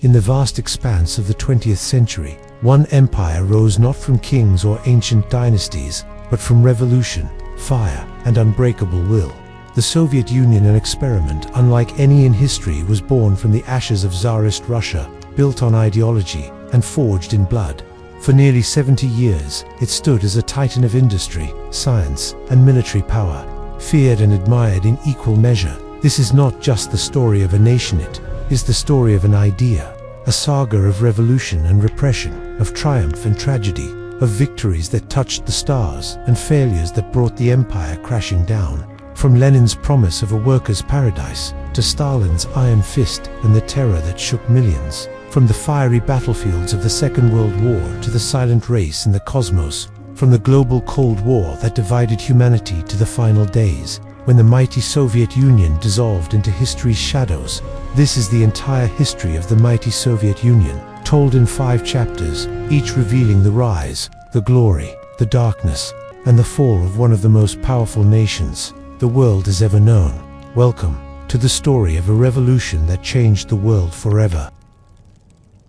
In the vast expanse of the 20th century, one empire rose not from kings or ancient dynasties, but from revolution, fire, and unbreakable will. The Soviet Union, an experiment unlike any in history, was born from the ashes of Tsarist Russia, built on ideology and forged in blood. For nearly 70 years, it stood as a titan of industry, science, and military power, feared and admired in equal measure. This is not just the story of a nation, it is the story of an idea, a saga of revolution and repression, of triumph and tragedy, of victories that touched the stars and failures that brought the empire crashing down. From Lenin's promise of a workers' paradise to Stalin's iron fist and the terror that shook millions. From the fiery battlefields of the Second World War to the silent race in the cosmos. From the global Cold War that divided humanity to the final days, when the mighty Soviet Union dissolved into history's shadows. This is the entire history of the mighty Soviet Union, told in 5 chapters, each revealing the rise, the glory, the darkness, and the fall of one of the most powerful nations the world has ever known. Welcome to the story of a revolution that changed the world forever.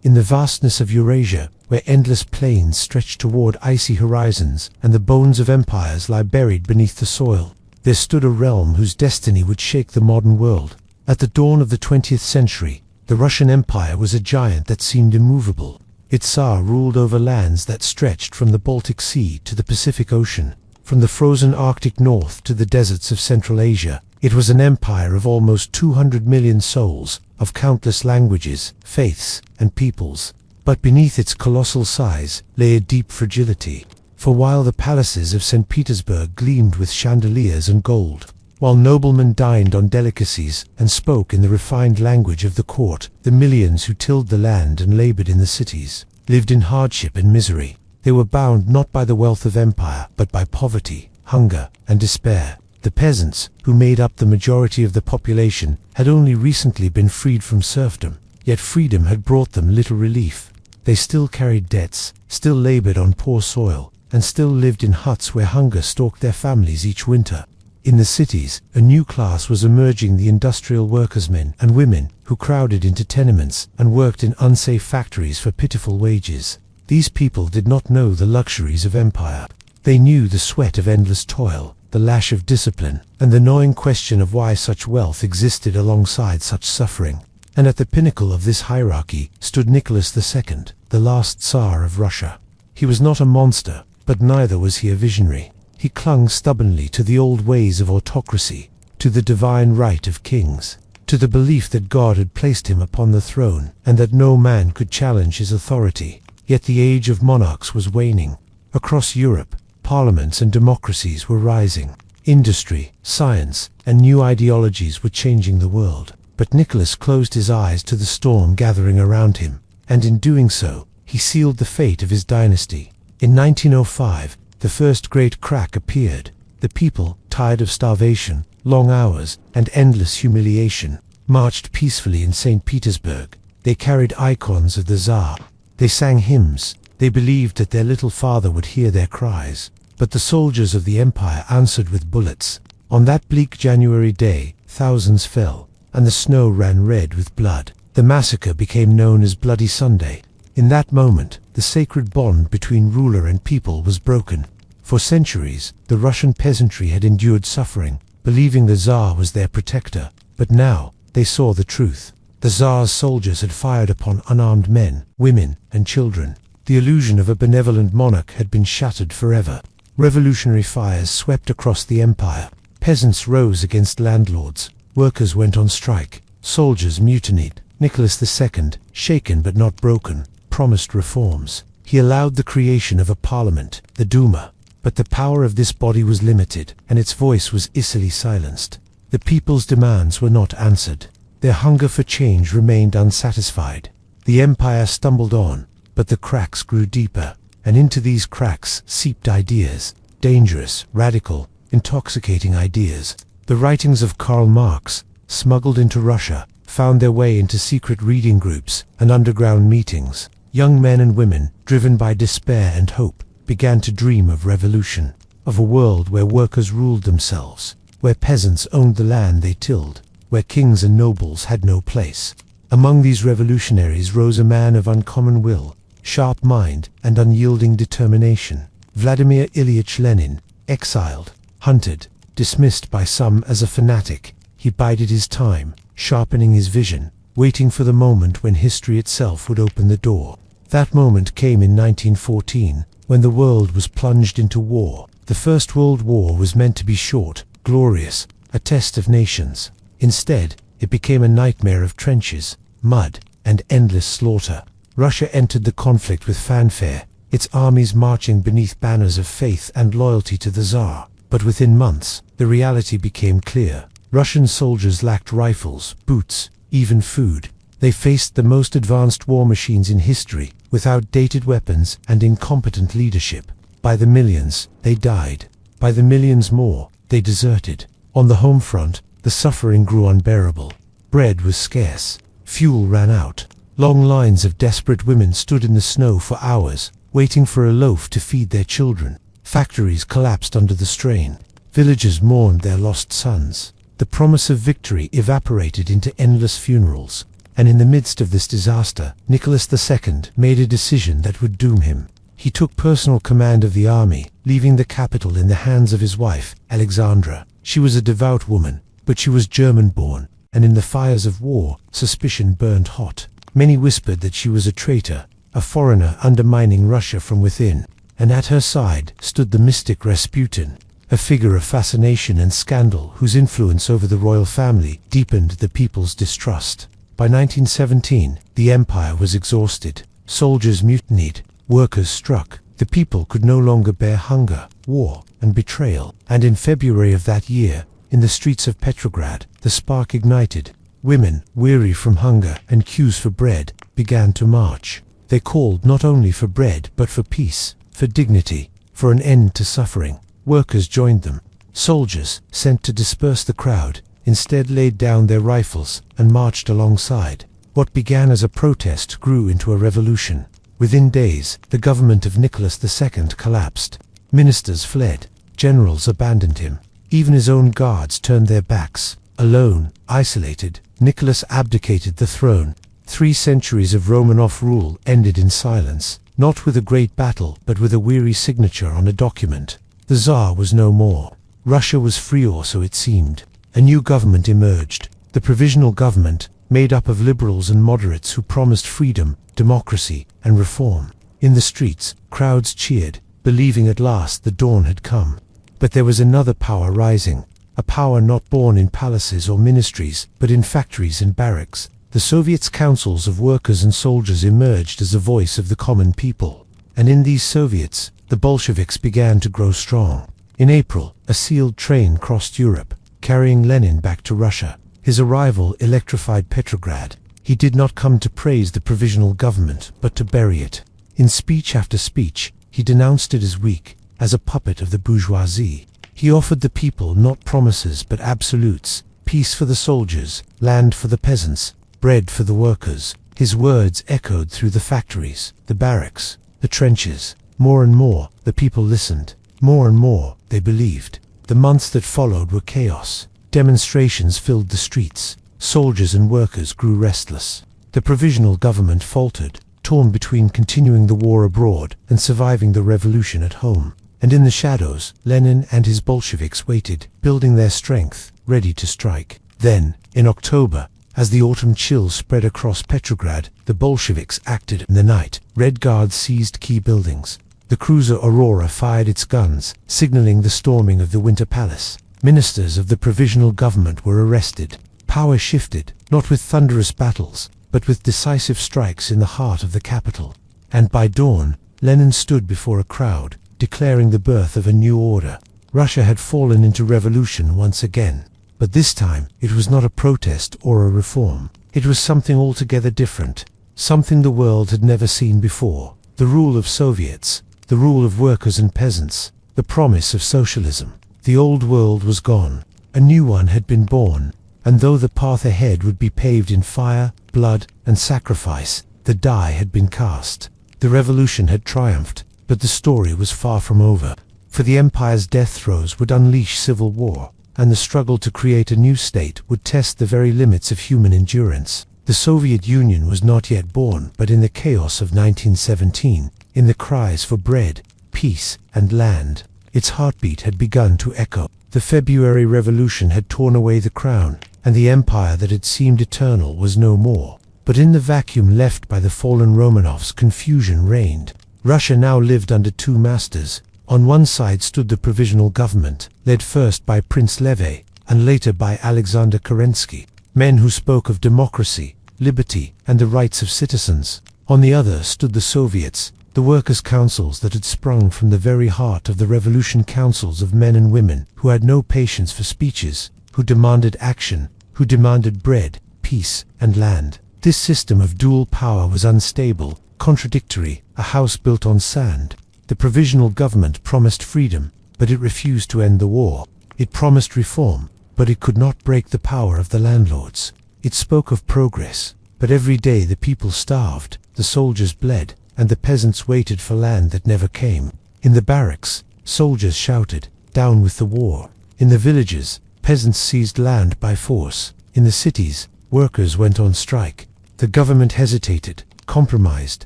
In the vastness of Eurasia, where endless plains stretch toward icy horizons and the bones of empires lie buried beneath the soil, there stood a realm whose destiny would shake the modern world. At the dawn of the 20th century, the Russian Empire was a giant that seemed immovable. Its Tsar ruled over lands that stretched from the Baltic Sea to the Pacific Ocean, from the frozen Arctic North to the deserts of Central Asia. It was an empire of almost 200 million souls, of countless languages, faiths, and peoples. But beneath its colossal size lay a deep fragility. For while the palaces of St. Petersburg gleamed with chandeliers and gold, while noblemen dined on delicacies and spoke in the refined language of the court, the millions who tilled the land and labored in the cities lived in hardship and misery. They were bound not by the wealth of empire, but by poverty, hunger, and despair. The peasants, who made up the majority of the population, had only recently been freed from serfdom, yet freedom had brought them little relief. They still carried debts, still labored on poor soil, and still lived in huts where hunger stalked their families each winter. In the cities, a new class was emerging, the industrial workers, men and women, who crowded into tenements and worked in unsafe factories for pitiful wages. These people did not know the luxuries of empire. They knew the sweat of endless toil, the lash of discipline, and the gnawing question of why such wealth existed alongside such suffering. And at the pinnacle of this hierarchy stood Nicholas II, the last Tsar of Russia. He was not a monster, but neither was he a visionary. He clung stubbornly to the old ways of autocracy, to the divine right of kings, to the belief that God had placed him upon the throne, and that no man could challenge his authority. Yet the age of monarchs was waning. Across Europe, parliaments and democracies were rising. Industry, science, and new ideologies were changing the world. But Nicholas closed his eyes to the storm gathering around him, and in doing so, he sealed the fate of his dynasty. In 1905, the first great crack appeared. The people, tired of starvation, long hours, and endless humiliation, marched peacefully in St. Petersburg. They carried icons of the Tsar. They sang hymns. They believed that their little father would hear their cries. But the soldiers of the empire answered with bullets. On that bleak January day, thousands fell, and the snow ran red with blood. The massacre became known as Bloody Sunday. In that moment, the sacred bond between ruler and people was broken. For centuries, the Russian peasantry had endured suffering, believing the Tsar was their protector. But now, they saw the truth. The Tsar's soldiers had fired upon unarmed men, women, and children. The illusion of a benevolent monarch had been shattered forever. Revolutionary fires swept across the empire. Peasants rose against landlords. Workers went on strike. Soldiers mutinied. Nicholas II, shaken but not broken, promised reforms. He allowed the creation of a parliament, the Duma. But the power of this body was limited, and its voice was easily silenced. The people's demands were not answered. Their hunger for change remained unsatisfied. The empire stumbled on, but the cracks grew deeper, and into these cracks seeped ideas, dangerous, radical, intoxicating ideas. The writings of Karl Marx, smuggled into Russia, found their way into secret reading groups and underground meetings. Young men and women, driven by despair and hope, began to dream of revolution, of a world where workers ruled themselves, where peasants owned the land they tilled, where kings and nobles had no place. Among these revolutionaries rose a man of uncommon will, sharp mind, and unyielding determination. Vladimir Ilyich Lenin. Exiled, hunted, dismissed by some as a fanatic, he bided his time, sharpening his vision, waiting for the moment when history itself would open the door. That moment came in 1914, when the world was plunged into war. The First World War was meant to be short, glorious, a test of nations. Instead, it became a nightmare of trenches, mud, and endless slaughter. Russia entered the conflict with fanfare, its armies marching beneath banners of faith and loyalty to the Tsar. But within months, the reality became clear. Russian soldiers lacked rifles, boots, even food. They faced the most advanced war machines in history, with outdated weapons and incompetent leadership. By the millions, they died. By the millions more, they deserted. On the home front, the suffering grew unbearable. Bread was scarce. Fuel ran out. Long lines of desperate women stood in the snow for hours, waiting for a loaf to feed their children. Factories collapsed under the strain. Villagers mourned their lost sons. The promise of victory evaporated into endless funerals. And in the midst of this disaster, Nicholas II made a decision that would doom him. He took personal command of the army, leaving the capital in the hands of his wife, Alexandra. She was a devout woman, but she was German-born, and in the fires of war, suspicion burned hot. Many whispered that she was a traitor, a foreigner undermining Russia from within. And at her side stood the mystic Rasputin, a figure of fascination and scandal whose influence over the royal family deepened the people's distrust. By 1917, the empire was exhausted. Soldiers mutinied, workers struck. The people could no longer bear hunger, war, and betrayal. And in February of that year, in the streets of Petrograd, the spark ignited. Women, weary from hunger and queues for bread, began to march. They called not only for bread, but for peace, for dignity, for an end to suffering. Workers joined them. Soldiers, sent to disperse the crowd, instead laid down their rifles and marched alongside. What began as a protest grew into a revolution. Within days, the government of Nicholas II collapsed. Ministers fled. Generals abandoned him. Even his own guards turned their backs. Alone, isolated, Nicholas abdicated the throne. 3 centuries of Romanov rule ended in silence, not with a great battle, but with a weary signature on a document. The Tsar was no more. Russia was free, or so it seemed. A new government emerged, the Provisional Government, made up of liberals and moderates who promised freedom, democracy, and reform. In the streets, crowds cheered, believing at last the dawn had come. But there was another power rising, a power not born in palaces or ministries, but in factories and barracks. The Soviets' councils of workers and soldiers emerged as the voice of the common people. And in these Soviets, the Bolsheviks began to grow strong. In April, a sealed train crossed Europe, carrying Lenin back to Russia. His arrival electrified Petrograd. He did not come to praise the provisional government, but to bury it. In speech after speech, he denounced it as weak, as a puppet of the bourgeoisie. He offered the people not promises but absolutes, peace for the soldiers, land for the peasants, bread for the workers. His words echoed through the factories, the barracks, the trenches. More and more, the people listened. More and more, they believed. The months that followed were chaos. Demonstrations filled the streets. Soldiers and workers grew restless. The provisional government faltered, torn between continuing the war abroad and surviving the revolution at home. And in the shadows, Lenin and his Bolsheviks waited, building their strength, ready to strike. Then, in October, as the autumn chill spread across Petrograd, the Bolsheviks acted in the night. Red Guards seized key buildings. The cruiser Aurora fired its guns, signaling the storming of the Winter Palace. Ministers of the provisional government were arrested. Power shifted, not with thunderous battles, but with decisive strikes in the heart of the capital. And by dawn, Lenin stood before a crowd, declaring the birth of a new order. Russia had fallen into revolution once again. But this time, it was not a protest or a reform. It was something altogether different, something the world had never seen before. The rule of Soviets, the rule of workers and peasants, the promise of socialism. The old world was gone. A new one had been born, and though the path ahead would be paved in fire, blood, and sacrifice, the die had been cast. The revolution had triumphed, but the story was far from over. For the empire's death throes would unleash civil war, and the struggle to create a new state would test the very limits of human endurance. The Soviet Union was not yet born, but in the chaos of 1917, in the cries for bread, peace, and land, its heartbeat had begun to echo. The February Revolution had torn away the crown, and the empire that had seemed eternal was no more. But in the vacuum left by the fallen Romanovs, confusion reigned. Russia now lived under two masters. On one side stood the provisional government, led first by Prince Levy, and later by Alexander Kerensky, men who spoke of democracy, liberty, and the rights of citizens. On the other stood the Soviets, the workers' councils that had sprung from the very heart of the revolution, councils of men and women who had no patience for speeches, who demanded action, who demanded bread, peace, and land. This system of dual power was unstable, contradictory, a house built on sand. The provisional government promised freedom, but it refused to end the war. It promised reform, but it could not break the power of the landlords. It spoke of progress, but every day the people starved, the soldiers bled, and the peasants waited for land that never came. In the barracks, soldiers shouted, "Down with the war." In the villages, peasants seized land by force. In the cities, workers went on strike. The government hesitated, compromised,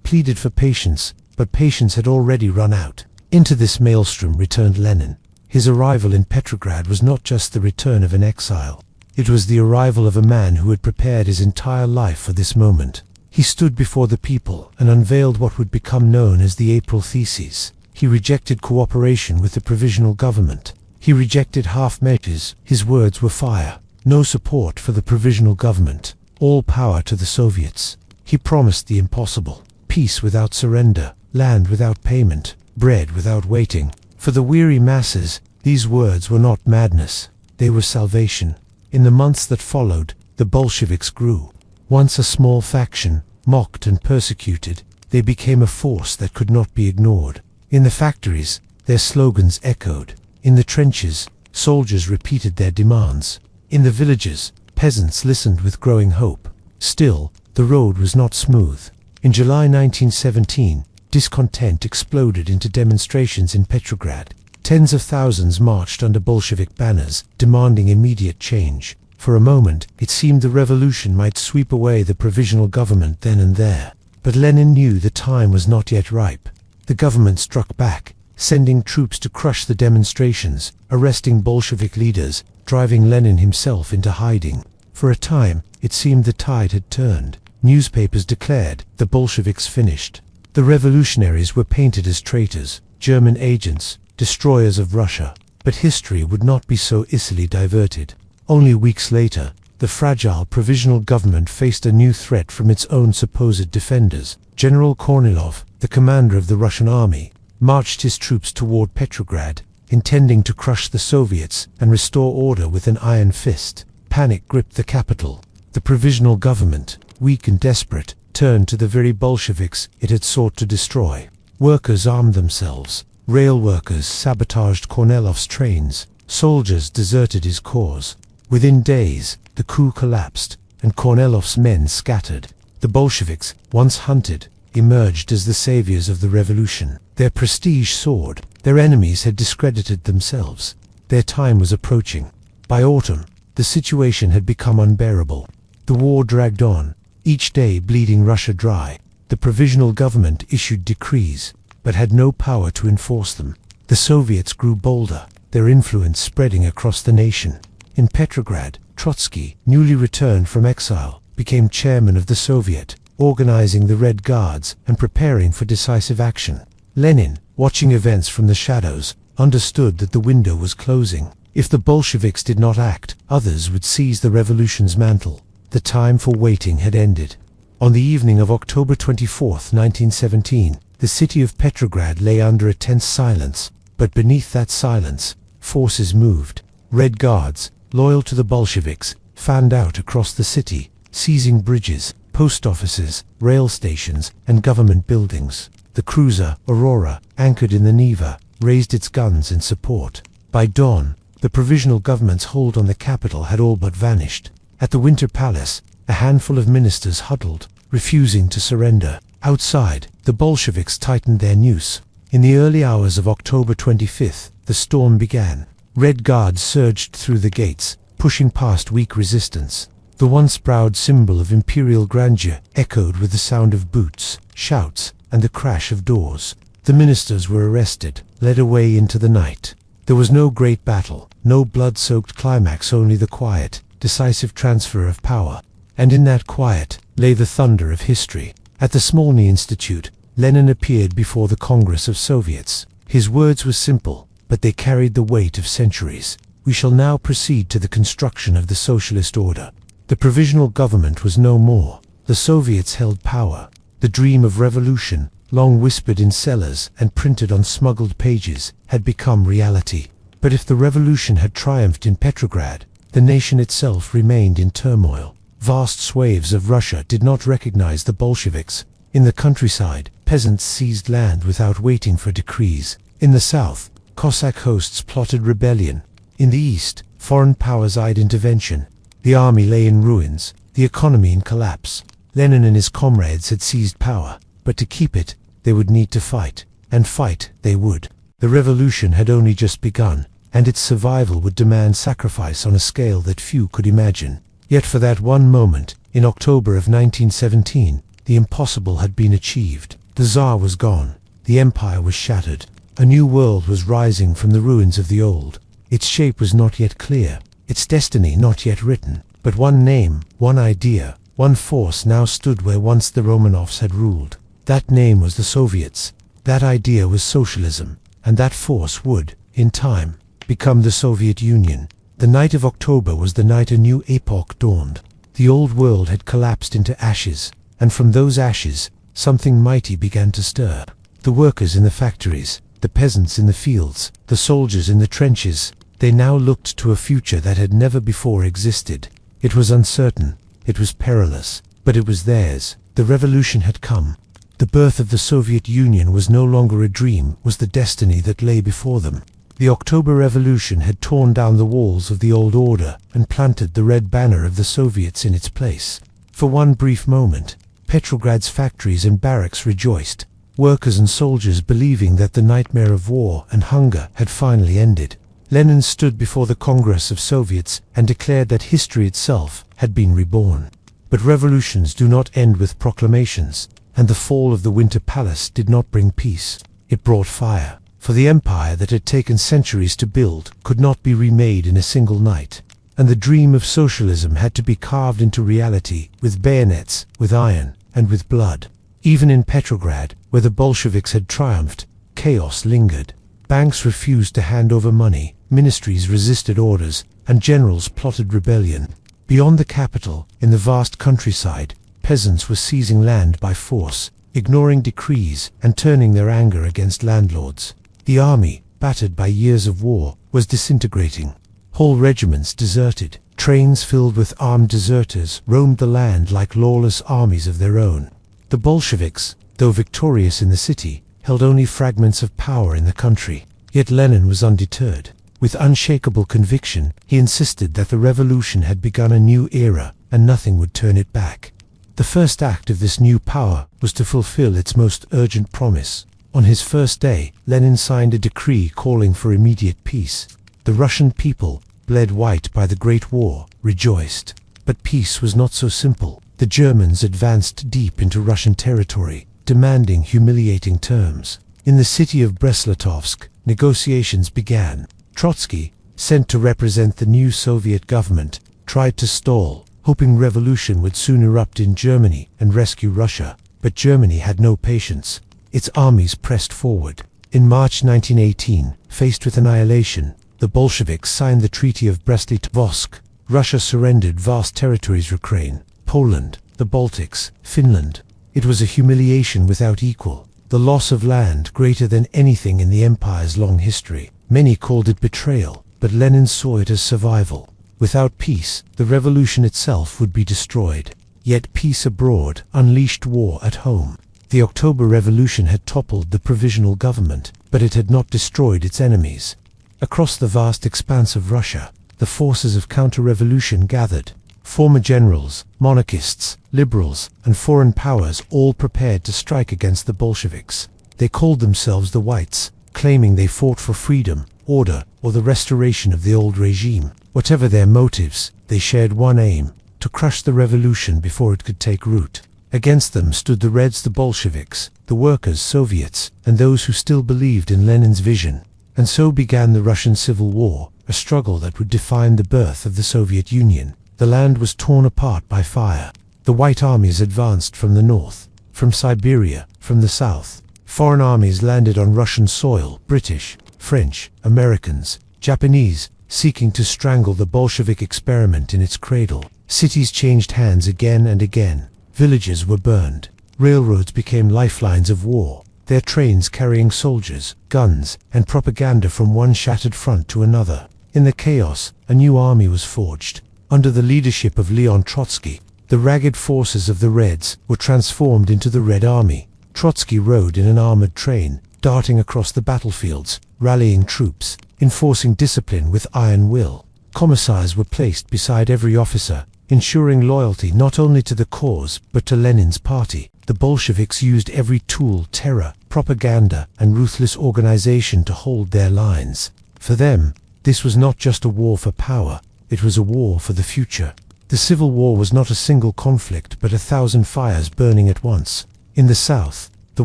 pleaded for patience, but patience had already run out. Into this maelstrom returned Lenin. His arrival in Petrograd was not just the return of an exile. It was the arrival of a man who had prepared his entire life for this moment. He stood before the people and unveiled what would become known as the April Theses. He rejected cooperation with the provisional government. He rejected half measures. His words were fire. No support for the provisional government. All power to the Soviets. He promised the impossible. Peace without surrender. Land without payment. Bread without waiting. For the weary masses, these words were not madness. They were salvation. In the months that followed, the Bolsheviks grew. Once a small faction, mocked and persecuted, they became a force that could not be ignored. In the factories, their slogans echoed. In the trenches, soldiers repeated their demands. In the villages, peasants listened with growing hope. Still, the road was not smooth. In July 1917, discontent exploded into demonstrations in Petrograd. Tens of thousands marched under Bolshevik banners, demanding immediate change. For a moment, it seemed the revolution might sweep away the provisional government then and there. But Lenin knew the time was not yet ripe. The government struck back, sending troops to crush the demonstrations, arresting Bolshevik leaders, driving Lenin himself into hiding. For a time, it seemed the tide had turned. Newspapers declared the Bolsheviks finished. The revolutionaries were painted as traitors, German agents, destroyers of Russia. But history would not be so easily diverted. Only weeks later, the fragile provisional government faced a new threat from its own supposed defenders. General Kornilov, the commander of the Russian army, marched his troops toward Petrograd, intending to crush the Soviets and restore order with an iron fist. Panic gripped the capital. The provisional government, weak and desperate, turned to the very Bolsheviks it had sought to destroy. Workers armed themselves. Rail workers sabotaged Kornilov's trains. Soldiers deserted his cause. Within days, the coup collapsed, and Kornilov's men scattered. The Bolsheviks, once hunted, emerged as the saviors of the revolution. Their prestige soared. Their enemies had discredited themselves. Their time was approaching. By autumn, the situation had become unbearable. The war dragged on, each day bleeding Russia dry. The provisional government issued decrees, but had no power to enforce them. The Soviets grew bolder, their influence spreading across the nation. In Petrograd, Trotsky, newly returned from exile, became chairman of the Soviet, organizing the Red Guards and preparing for decisive action. Lenin, watching events from the shadows, understood that the window was closing. If the Bolsheviks did not act, others would seize the revolution's mantle. The time for waiting had ended. On the evening of October 24, 1917, the city of Petrograd lay under a tense silence, but beneath that silence, forces moved. Red Guards, loyal to the Bolsheviks, fanned out across the city, seizing bridges, post offices, rail stations, and government buildings. The cruiser, Aurora, anchored in the Neva, raised its guns in support. By dawn, the provisional government's hold on the capital had all but vanished. At the Winter Palace, a handful of ministers huddled, refusing to surrender. Outside, the Bolsheviks tightened their noose. In the early hours of October 25th, the storm began. Red Guards surged through the gates, pushing past weak resistance. The once proud symbol of imperial grandeur echoed with the sound of boots, shouts, and the crash of doors. The ministers were arrested, led away into the night. There was no great battle, no blood-soaked climax, only the quiet, decisive transfer of power. And in that quiet lay the thunder of history. At the Smolny Institute, Lenin appeared before the Congress of Soviets. His words were simple, but they carried the weight of centuries. We shall now proceed to the construction of the socialist order. The provisional government was no more. The Soviets held power. The dream of revolution, long whispered in cellars and printed on smuggled pages, had become reality. But if the revolution had triumphed in Petrograd, the nation itself remained in turmoil. Vast swathes of Russia did not recognize the Bolsheviks. In the countryside, peasants seized land without waiting for decrees. In the south, Cossack hosts plotted rebellion. In the east, foreign powers eyed intervention. The army lay in ruins, the economy in collapse. Lenin and his comrades had seized power, but to keep it, they would need to fight, and fight they would. The revolution had only just begun, and its survival would demand sacrifice on a scale that few could imagine. Yet for that one moment, in October of 1917, the impossible had been achieved. The Tsar was gone, the empire was shattered. A new world was rising from the ruins of the old. Its shape was not yet clear, its destiny not yet written, but one name, one idea, one force now stood where once the Romanovs had ruled. That name was the Soviets, that idea was socialism, and that force would, in time, become the Soviet Union. The night of October was the night a new epoch dawned. The old world had collapsed into ashes, and from those ashes, something mighty began to stir. The workers in the factories, the peasants in the fields, the soldiers in the trenches, they now looked to a future that had never before existed. It was uncertain, it was perilous, but it was theirs. The revolution had come. The birth of the Soviet Union was no longer a dream, was the destiny that lay before them. The October Revolution had torn down the walls of the old order and planted the red banner of the Soviets in its place. For one brief moment, Petrograd's factories and barracks rejoiced, workers and soldiers believing that the nightmare of war and hunger had finally ended. Lenin stood before the Congress of Soviets and declared that history itself had been reborn. But revolutions do not end with proclamations, and the fall of the Winter Palace did not bring peace. It brought fire. For the empire that had taken centuries to build could not be remade in a single night, and the dream of socialism had to be carved into reality with bayonets, with iron, and with blood. Even in Petrograd, where the Bolsheviks had triumphed, chaos lingered. Banks refused to hand over money, ministries resisted orders, and generals plotted rebellion. Beyond the capital, in the vast countryside, peasants were seizing land by force, ignoring decrees, and turning their anger against landlords. The army, battered by years of war, was disintegrating. Whole regiments deserted. Trains filled with armed deserters roamed the land like lawless armies of their own. The Bolsheviks, though victorious in the city, held only fragments of power in the country. Yet Lenin was undeterred. With unshakable conviction, he insisted that the revolution had begun a new era, and nothing would turn it back. The first act of this new power was to fulfill its most urgent promise. On his first day, Lenin signed a decree calling for immediate peace. The Russian people, bled white by the Great War, rejoiced. But peace was not so simple. The Germans advanced deep into Russian territory, demanding humiliating terms. In the city of Brest-Litovsk, negotiations began. Trotsky, sent to represent the new Soviet government, tried to stall, hoping revolution would soon erupt in Germany and rescue Russia. But Germany had no patience. Its armies pressed forward. In March 1918, faced with annihilation, the Bolsheviks signed the Treaty of Brest-Litovsk. Russia surrendered vast territories: Ukraine, Poland, the Baltics, Finland. It was a humiliation without equal, the loss of land greater than anything in the empire's long history. Many called it betrayal, but Lenin saw it as survival. Without peace, the revolution itself would be destroyed. Yet peace abroad unleashed war at home. The October Revolution had toppled the provisional government, but it had not destroyed its enemies. Across the vast expanse of Russia, the forces of counter-revolution gathered. Former generals, monarchists, liberals, and foreign powers all prepared to strike against the Bolsheviks. They called themselves the Whites, claiming they fought for freedom, order, or the restoration of the old regime. Whatever their motives, they shared one aim: to crush the revolution before it could take root. Against them stood the Reds, the Bolsheviks, the workers, Soviets, and those who still believed in Lenin's vision. And so began the Russian Civil War, a struggle that would define the birth of the Soviet Union. The land was torn apart by fire. The White armies advanced from the north, from Siberia, from the south. Foreign armies landed on Russian soil, British, French, Americans, Japanese, seeking to strangle the Bolshevik experiment in its cradle. Cities changed hands again and again. Villages were burned. Railroads became lifelines of war, their trains carrying soldiers, guns, and propaganda from one shattered front to another. In the chaos, a new army was forged. Under the leadership of Leon Trotsky, the ragged forces of the Reds were transformed into the Red Army. Trotsky rode in an armored train, darting across the battlefields, rallying troops, enforcing discipline with iron will. Commissars were placed beside every officer, ensuring loyalty not only to the cause but to Lenin's party. The Bolsheviks used every tool, terror, propaganda, and ruthless organization to hold their lines. For them, this was not just a war for power, it was a war for the future. The Civil War was not a single conflict but 1,000 fires burning at once. In the south, the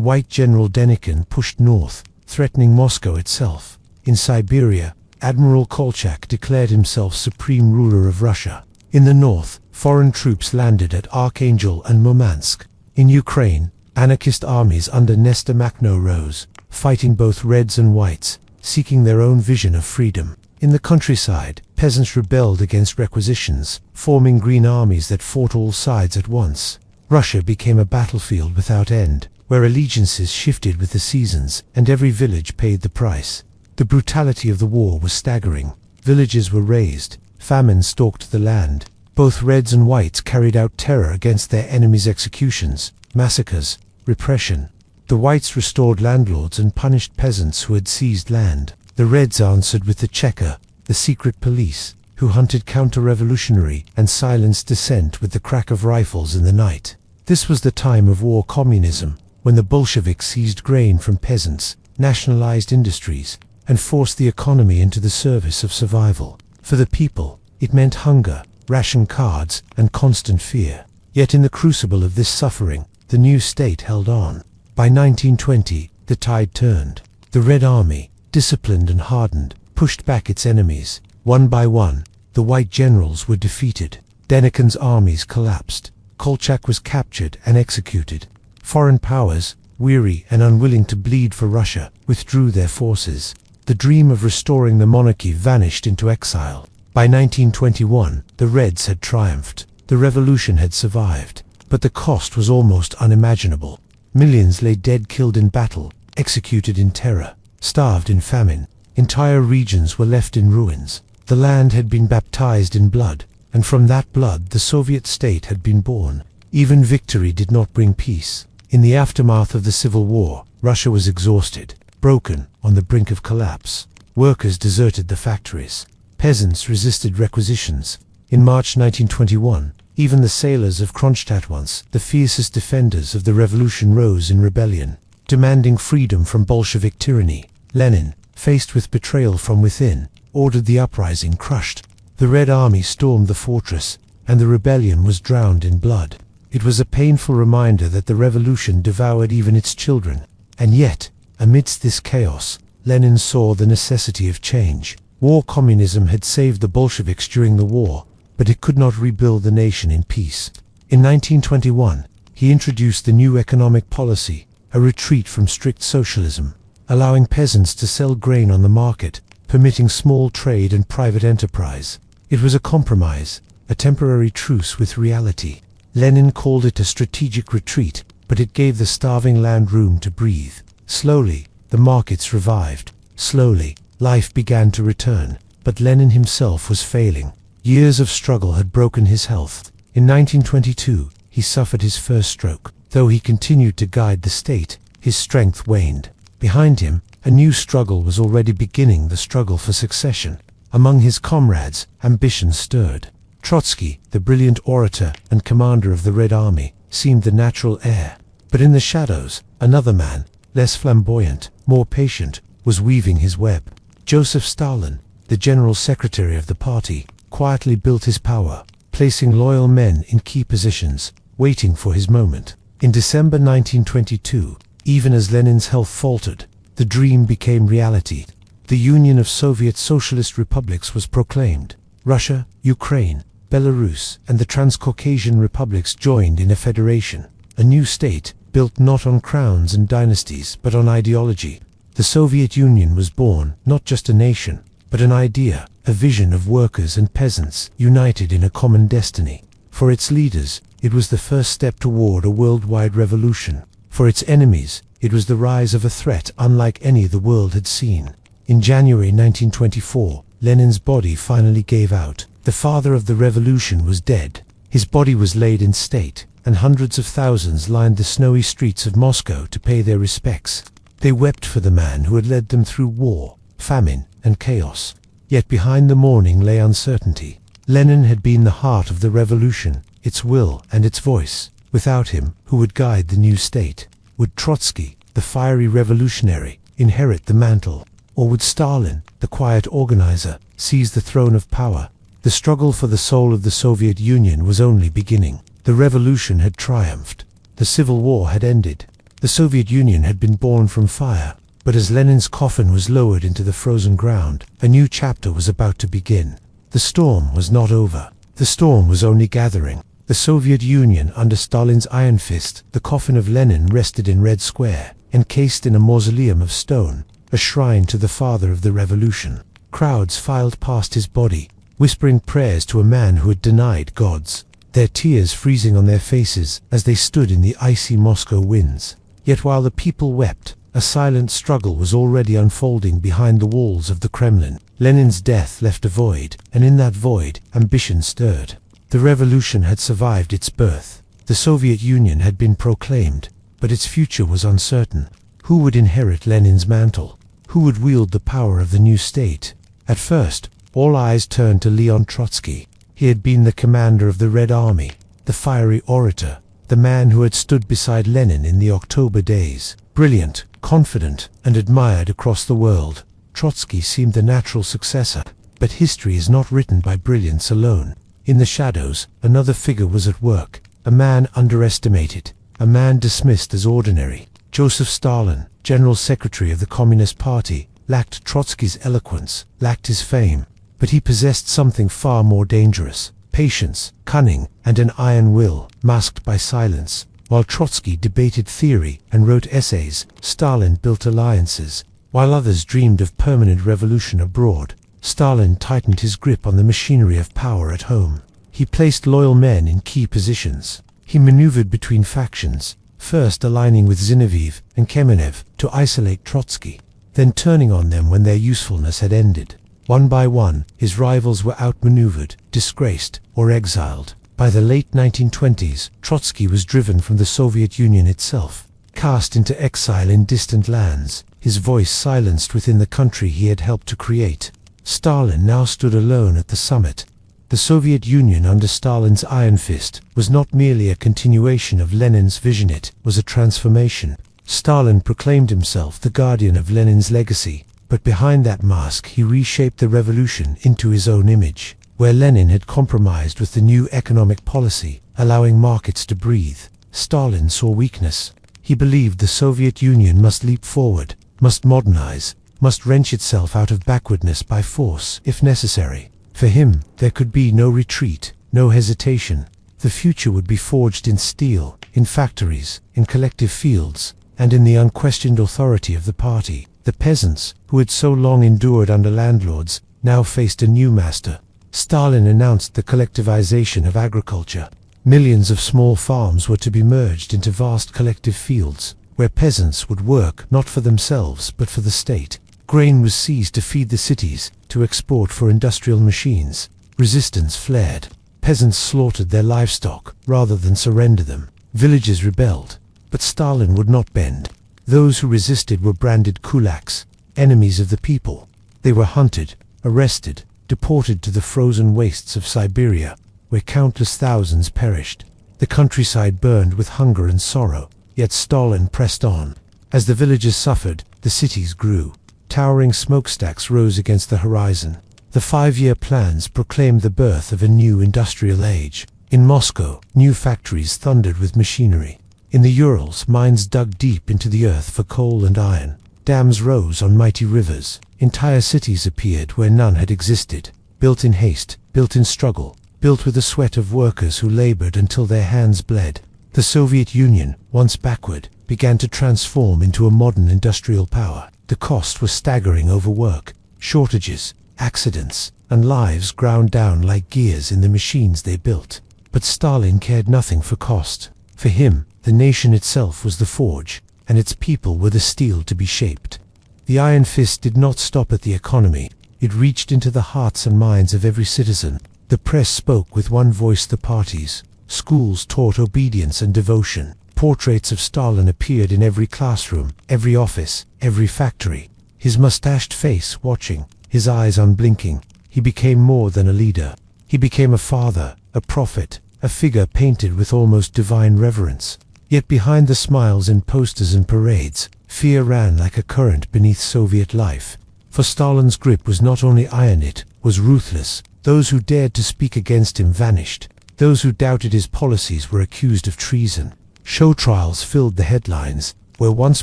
White General Denikin pushed north, threatening Moscow itself. In Siberia, Admiral Kolchak declared himself supreme ruler of Russia. In the north, foreign troops landed at Archangel and Murmansk. In Ukraine, anarchist armies under Nestor Makhno rose, fighting both Reds and Whites, seeking their own vision of freedom. In the countryside, peasants rebelled against requisitions, forming green armies that fought all sides at once. Russia became a battlefield without end, where allegiances shifted with the seasons, and every village paid the price. The brutality of the war was staggering. Villages were razed, famine stalked the land. Both Reds and Whites carried out terror against their enemies' executions, massacres, repression. The Whites restored landlords and punished peasants who had seized land. The Reds answered with the Cheka, the secret police, who hunted counter-revolutionary and silenced dissent with the crack of rifles in the night. This was the time of war communism, when the Bolsheviks seized grain from peasants, nationalized industries, and forced the economy into the service of survival. For the people, it meant hunger, ration cards, and constant fear. Yet in the crucible of this suffering, the new state held on. By 1920, the tide turned. The Red Army, disciplined and hardened, pushed back its enemies. One by one, the White generals were defeated. Denikin's armies collapsed. Kolchak was captured and executed. Foreign powers, weary and unwilling to bleed for Russia, withdrew their forces. The dream of restoring the monarchy vanished into exile. By 1921, the Reds had triumphed. The revolution had survived. But the cost was almost unimaginable. Millions lay dead, killed in battle, executed in terror, starved in famine. Entire regions were left in ruins. The land had been baptized in blood, and from that blood the Soviet state had been born. Even victory did not bring peace. In the aftermath of the Civil War, Russia was exhausted, broken, on the brink of collapse. Workers deserted the factories. Peasants resisted requisitions. In March 1921, even the sailors of Kronstadt, once the fiercest defenders of the revolution, rose in rebellion, demanding freedom from Bolshevik tyranny. Lenin, faced with betrayal from within, ordered the uprising crushed. The Red Army stormed the fortress, and the rebellion was drowned in blood. It was a painful reminder that the revolution devoured even its children. And yet, amidst this chaos, Lenin saw the necessity of change. War communism had saved the Bolsheviks during the war, but it could not rebuild the nation in peace. In 1921, he introduced the new economic policy, a retreat from strict socialism, allowing peasants to sell grain on the market, permitting small trade and private enterprise. It was a compromise, a temporary truce with reality. Lenin called it a strategic retreat, but it gave the starving land room to breathe. Slowly, the markets revived. Slowly, life began to return, but Lenin himself was failing. Years of struggle had broken his health. In 1922, he suffered his first stroke. Though he continued to guide the state, his strength waned. Behind him, a new struggle was already beginning, the struggle for succession. Among his comrades, ambition stirred. Trotsky, the brilliant orator and commander of the Red Army, seemed the natural heir. But in the shadows, another man, less flamboyant, more patient, was weaving his web. Joseph Stalin, the general secretary of the party, quietly built his power, placing loyal men in key positions, waiting for his moment. In December 1922, even as Lenin's health faltered, the dream became reality. The Union of Soviet Socialist Republics was proclaimed. Russia, Ukraine, Belarus, and the Transcaucasian republics joined in a federation. A new state, built not on crowns and dynasties, but on ideology. The Soviet Union was born, not just a nation, but an idea, a vision of workers and peasants united in a common destiny. For its leaders, it was the first step toward a worldwide revolution. For its enemies, it was the rise of a threat unlike any the world had seen. In January 1924, Lenin's body finally gave out. The father of the revolution was dead. His body was laid in state, and hundreds of thousands lined the snowy streets of Moscow to pay their respects. They wept for the man who had led them through war, famine, and chaos. Yet behind the mourning lay uncertainty. Lenin had been the heart of the revolution, its will and its voice. Without him, who would guide the new state? Would Trotsky, the fiery revolutionary, inherit the mantle? Or would Stalin, the quiet organizer, seize the throne of power? The struggle for the soul of the Soviet Union was only beginning. The revolution had triumphed. The civil war had ended. The Soviet Union had been born from fire. But as Lenin's coffin was lowered into the frozen ground, a new chapter was about to begin. The storm was not over. The storm was only gathering. The Soviet Union under Stalin's iron fist, the coffin of Lenin rested in Red Square, encased in a mausoleum of stone, a shrine to the father of the revolution. Crowds filed past his body, whispering prayers to a man who had denied gods, their tears freezing on their faces as they stood in the icy Moscow winds. Yet while the people wept, a silent struggle was already unfolding behind the walls of the Kremlin. Lenin's death left a void, and in that void, ambition stirred. The revolution had survived its birth. The Soviet Union had been proclaimed, but its future was uncertain. Who would inherit Lenin's mantle? Who would wield the power of the new state? At first, all eyes turned to Leon Trotsky. He had been the commander of the Red Army, the fiery orator, the man who had stood beside Lenin in the October days. Brilliant, confident, and admired across the world, Trotsky seemed the natural successor. But history is not written by brilliance alone. In the shadows, another figure was at work, a man underestimated, a man dismissed as ordinary. Joseph Stalin, General Secretary of the Communist Party, lacked Trotsky's eloquence, lacked his fame, but he possessed something far more dangerous: patience, cunning, and an iron will, masked by silence. While Trotsky debated theory and wrote essays, Stalin built alliances. While others dreamed of permanent revolution abroad, Stalin tightened his grip on the machinery of power at home. He placed loyal men in key positions. He maneuvered between factions, first aligning with Zinoviev and Kamenev to isolate Trotsky, then turning on them when their usefulness had ended. One by one, his rivals were outmaneuvered, disgraced, or exiled. By the late 1920s, Trotsky was driven from the Soviet Union itself, cast into exile in distant lands, his voice silenced within the country he had helped to create. Stalin now stood alone at the summit. The Soviet Union under Stalin's iron fist was not merely a continuation of Lenin's vision, it was a transformation. Stalin proclaimed himself the guardian of Lenin's legacy, but behind that mask he reshaped the revolution into his own image. Where Lenin had compromised with the new economic policy, allowing markets to breathe, Stalin saw weakness. He believed the Soviet Union must leap forward, must modernize, must wrench itself out of backwardness by force, if necessary. For him, there could be no retreat, no hesitation. The future would be forged in steel, in factories, in collective fields, and in the unquestioned authority of the party. The peasants, who had so long endured under landlords, now faced a new master. Stalin announced the collectivization of agriculture. Millions of small farms were to be merged into vast collective fields, where peasants would work not for themselves but for the state. Grain was seized to feed the cities, to export for industrial machines. Resistance flared. Peasants slaughtered their livestock rather than surrender them. Villages rebelled, but Stalin would not bend. Those who resisted were branded kulaks, enemies of the people. They were hunted, arrested, deported to the frozen wastes of Siberia, where countless thousands perished. The countryside burned with hunger and sorrow, yet Stalin pressed on. As the villages suffered, the cities grew. Towering smokestacks rose against the horizon. The 5-year plans proclaimed the birth of a new industrial age. In Moscow, new factories thundered with machinery. In the Urals, mines dug deep into the earth for coal and iron. Dams rose on mighty rivers. Entire cities appeared where none had existed. Built in haste, built in struggle, built with the sweat of workers who labored until their hands bled. The Soviet Union, once backward, began to transform into a modern industrial power. The cost was staggering: overwork, shortages, accidents, and lives ground down like gears in the machines they built. But Stalin cared nothing for cost. For him, the nation itself was the forge, and its people were the steel to be shaped. The iron fist did not stop at the economy. It reached into the hearts and minds of every citizen. The press spoke with one voice: the parties. Schools taught obedience and devotion. Portraits of Stalin appeared in every classroom, every office, every factory. His mustached face watching, his eyes unblinking. He became more than a leader. He became a father, a prophet, a figure painted with almost divine reverence. Yet behind the smiles in posters and parades, fear ran like a current beneath Soviet life. For Stalin's grip was not only iron, it was ruthless. Those who dared to speak against him vanished. Those who doubted his policies were accused of treason. Show trials filled the headlines, where once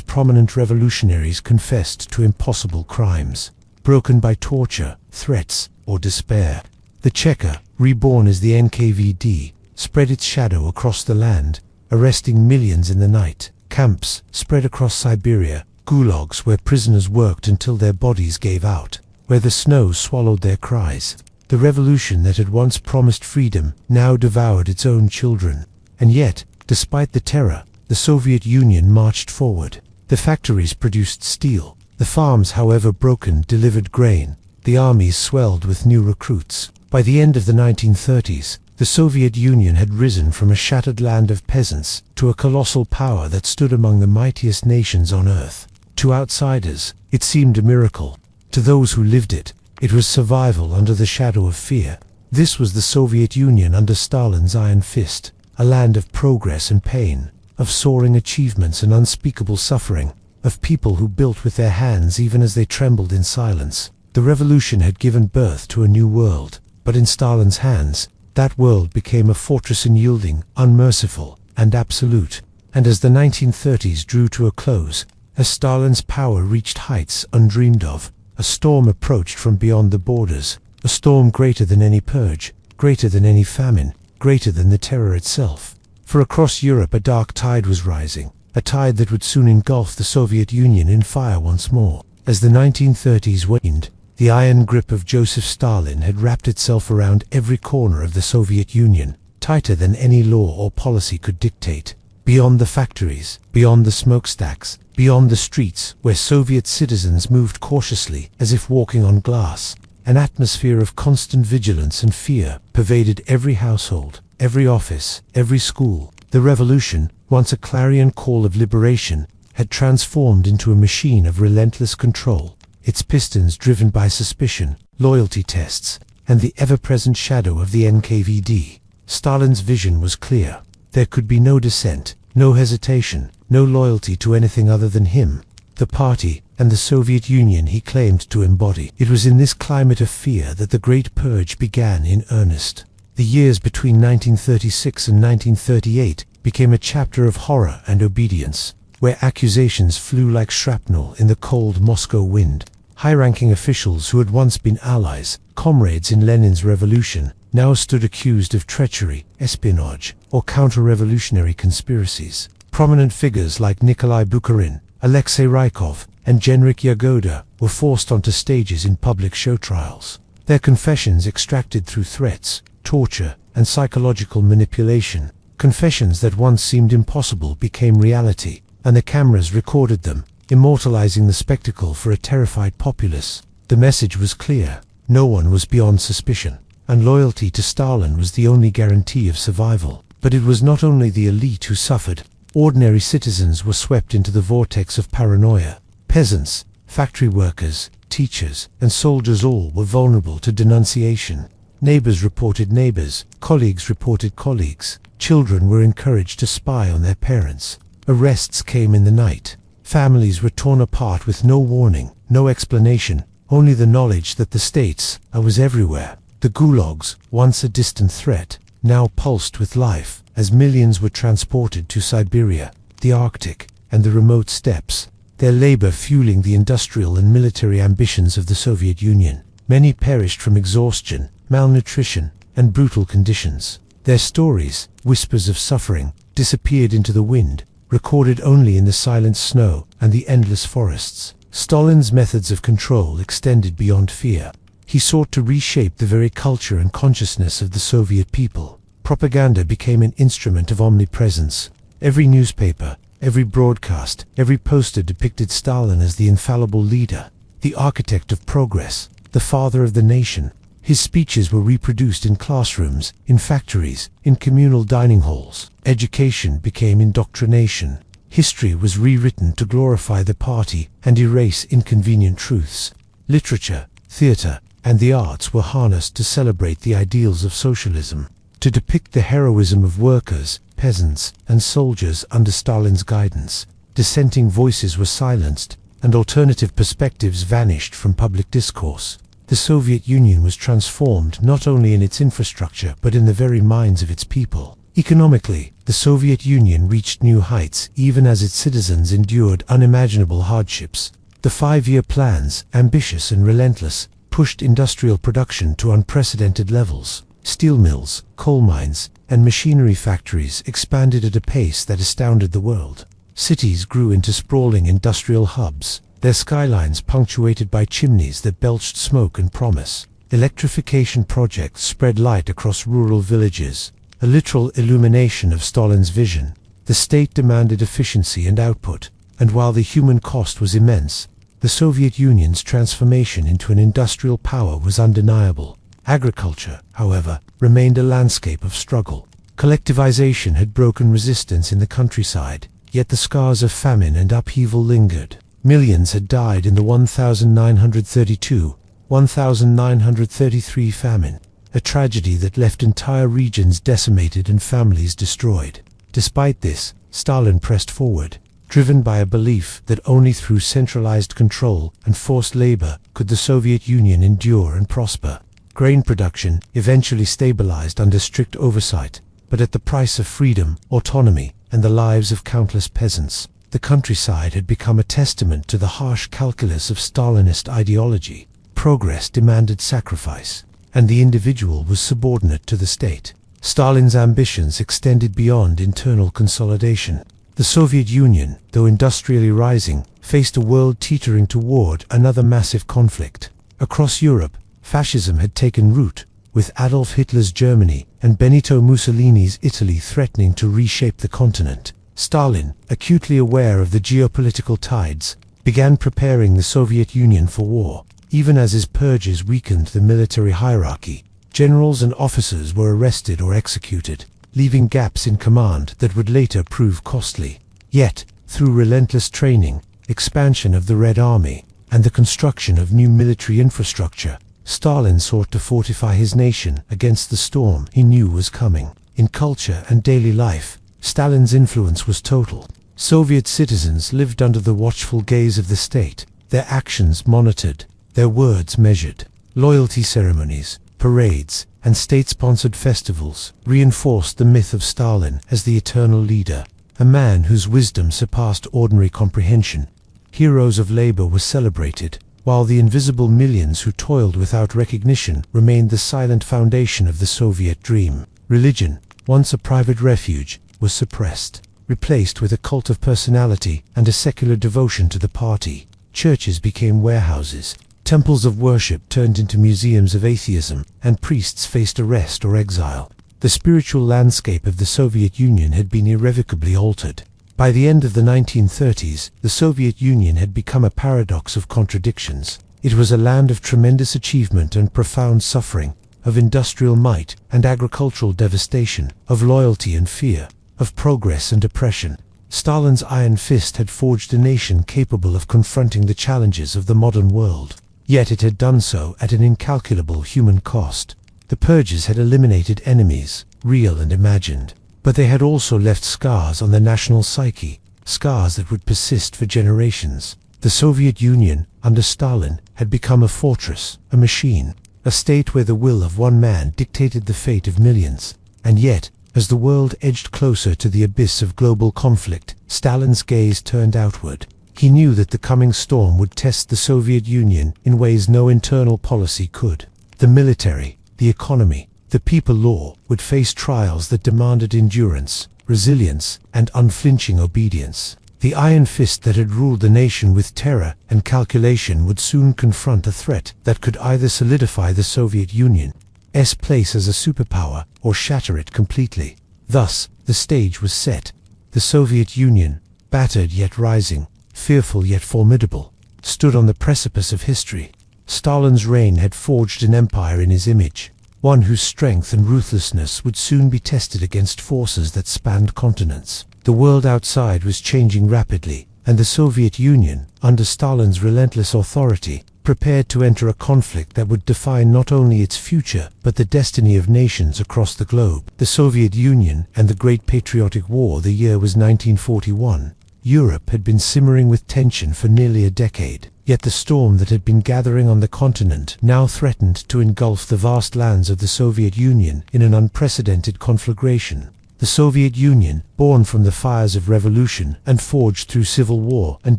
prominent revolutionaries confessed to impossible crimes, broken by torture, threats, or despair. The Cheka, reborn as the NKVD, spread its shadow across the land, arresting millions in the night. Camps spread across Siberia, gulags where prisoners worked until their bodies gave out, where the snow swallowed their cries. The revolution that had once promised freedom now devoured its own children. And yet, despite the terror, the Soviet Union marched forward. The factories produced steel. The farms, however broken, delivered grain. The armies swelled with new recruits. By the end of the 1930s, the Soviet Union had risen from a shattered land of peasants to a colossal power that stood among the mightiest nations on earth. To outsiders, it seemed a miracle. To those who lived it, it was survival under the shadow of fear. This was the Soviet Union under Stalin's iron fist, a land of progress and pain, of soaring achievements and unspeakable suffering, of people who built with their hands even as they trembled in silence. The revolution had given birth to a new world, but in Stalin's hands, that world became a fortress unyielding, unmerciful, and absolute. And as the 1930s drew to a close, as Stalin's power reached heights undreamed of, a storm approached from beyond the borders, a storm greater than any purge, greater than any famine, greater than the terror itself. For across Europe a dark tide was rising, a tide that would soon engulf the Soviet Union in fire once more. As the 1930s waned, the iron grip of Joseph Stalin had wrapped itself around every corner of the Soviet Union, tighter than any law or policy could dictate. Beyond the factories, beyond the smokestacks, beyond the streets where Soviet citizens moved cautiously as if walking on glass, an atmosphere of constant vigilance and fear pervaded every household, every office, every school. The revolution, once a clarion call of liberation, had transformed into a machine of relentless control, its pistons driven by suspicion, loyalty tests, and the ever-present shadow of the NKVD. Stalin's vision was clear. There could be no dissent, no hesitation, no loyalty to anything other than him, the party, and the Soviet Union he claimed to embody. It was in this climate of fear that the Great Purge began in earnest. The years between 1936 and 1938 became a chapter of horror and obedience, where accusations flew like shrapnel in the cold Moscow wind. High-ranking officials who had once been allies, comrades in Lenin's revolution, now stood accused of treachery, espionage, or counter-revolutionary conspiracies. Prominent figures like Nikolai Bukharin, Alexei Rykov, and Genrikh Yagoda were forced onto stages in public show trials. Their confessions, extracted through threats, torture, and psychological manipulation, confessions that once seemed impossible, became reality, and the cameras recorded them, immortalizing the spectacle for a terrified populace. The message was clear: no one was beyond suspicion, and loyalty to Stalin was the only guarantee of survival. But it was not only the elite who suffered. Ordinary citizens were swept into the vortex of paranoia. Peasants, factory workers, teachers, and soldiers all were vulnerable to denunciation. Neighbors reported neighbors, colleagues reported colleagues. Children were encouraged to spy on their parents. Arrests came in the night. Families were torn apart with no warning, no explanation, only the knowledge that the states was everywhere. The gulags, once a distant threat, now pulsed with life as millions were transported to Siberia, the Arctic, and the remote steppes, their labor fueling the industrial and military ambitions of the Soviet Union. Many perished from exhaustion, malnutrition, and brutal conditions. Their stories, whispers of suffering, disappeared into the wind, recorded only in the silent snow and the endless forests. Stalin's methods of control extended beyond fear. He sought to reshape the very culture and consciousness of the Soviet people. Propaganda became an instrument of omnipresence. Every newspaper, every broadcast, every poster depicted Stalin as the infallible leader, the architect of progress, the father of the nation. His speeches were reproduced in classrooms, in factories, in communal dining halls. Education became indoctrination. History was rewritten to glorify the party and erase inconvenient truths. Literature, theater, and the arts were harnessed to celebrate the ideals of socialism, to depict the heroism of workers, peasants, and soldiers under Stalin's guidance. Dissenting voices were silenced, and alternative perspectives vanished from public discourse. The Soviet Union was transformed not only in its infrastructure but in the very minds of its people. Economically, the Soviet Union reached new heights even as its citizens endured unimaginable hardships. The 5-year plans, ambitious and relentless, pushed industrial production to unprecedented levels. Steel mills, coal mines, and machinery factories expanded at a pace that astounded the world. Cities grew into sprawling industrial hubs, their skylines punctuated by chimneys that belched smoke and promise. Electrification projects spread light across rural villages, a literal illumination of Stalin's vision. The state demanded efficiency and output, and while the human cost was immense, the Soviet Union's transformation into an industrial power was undeniable. Agriculture, however, remained a landscape of struggle. Collectivization had broken resistance in the countryside, yet the scars of famine and upheaval lingered. Millions had died in the 1932-1933 famine, a tragedy that left entire regions decimated and families destroyed. Despite this, Stalin pressed forward, driven by a belief that only through centralized control and forced labor could the Soviet Union endure and prosper. Grain production eventually stabilized under strict oversight, but at the price of freedom, autonomy, and the lives of countless peasants. The countryside had become a testament to the harsh calculus of Stalinist ideology. Progress demanded sacrifice, and the individual was subordinate to the state. Stalin's ambitions extended beyond internal consolidation. The Soviet Union, though industrially rising, faced a world teetering toward another massive conflict. Across Europe, fascism had taken root, with Adolf Hitler's Germany and Benito Mussolini's Italy threatening to reshape the continent. Stalin, acutely aware of the geopolitical tides, began preparing the Soviet Union for war. Even as his purges weakened the military hierarchy, generals and officers were arrested or executed, leaving gaps in command that would later prove costly. Yet, through relentless training, expansion of the Red Army, and the construction of new military infrastructure, Stalin sought to fortify his nation against the storm he knew was coming. In culture and daily life, Stalin's influence was total. Soviet citizens lived under the watchful gaze of the state, their actions monitored, their words measured. Loyalty ceremonies, parades, and state-sponsored festivals reinforced the myth of Stalin as the eternal leader, a man whose wisdom surpassed ordinary comprehension. Heroes of labor were celebrated, while the invisible millions who toiled without recognition remained the silent foundation of the Soviet dream. Religion, once a private refuge, was suppressed, replaced with a cult of personality and a secular devotion to the party. Churches became warehouses, temples of worship turned into museums of atheism, and priests faced arrest or exile. The spiritual landscape of the Soviet Union had been irrevocably altered. By the end of the 1930s, the Soviet Union had become a paradox of contradictions. It was a land of tremendous achievement and profound suffering, of industrial might and agricultural devastation, of loyalty and fear, of progress and oppression. Stalin's iron fist had forged a nation capable of confronting the challenges of the modern world. Yet it had done so at an incalculable human cost. The purges had eliminated enemies, real and imagined, but they had also left scars on the national psyche, scars that would persist for generations. The Soviet Union, under Stalin, had become a fortress, a machine, a state where the will of one man dictated the fate of millions. And yet, as the world edged closer to the abyss of global conflict, Stalin's gaze turned outward. He knew that the coming storm would test the Soviet Union in ways no internal policy could. The military, the economy, the people law would face trials that demanded endurance, resilience, and unflinching obedience. The iron fist that had ruled the nation with terror and calculation would soon confront a threat that could either solidify the Soviet Union's place as a superpower or shatter it completely. Thus, the stage was set. The Soviet Union, battered yet rising, fearful yet formidable, stood on the precipice of history. Stalin's reign had forged an empire in his image, one whose strength and ruthlessness would soon be tested against forces that spanned continents. The world outside was changing rapidly, and the Soviet Union, under Stalin's relentless authority, prepared to enter a conflict that would define not only its future, but the destiny of nations across the globe. The Soviet Union and the Great Patriotic War. The year was 1941. Europe had been simmering with tension for nearly a decade, yet the storm that had been gathering on the continent now threatened to engulf the vast lands of the Soviet Union in an unprecedented conflagration. The Soviet Union, born from the fires of revolution and forged through civil war and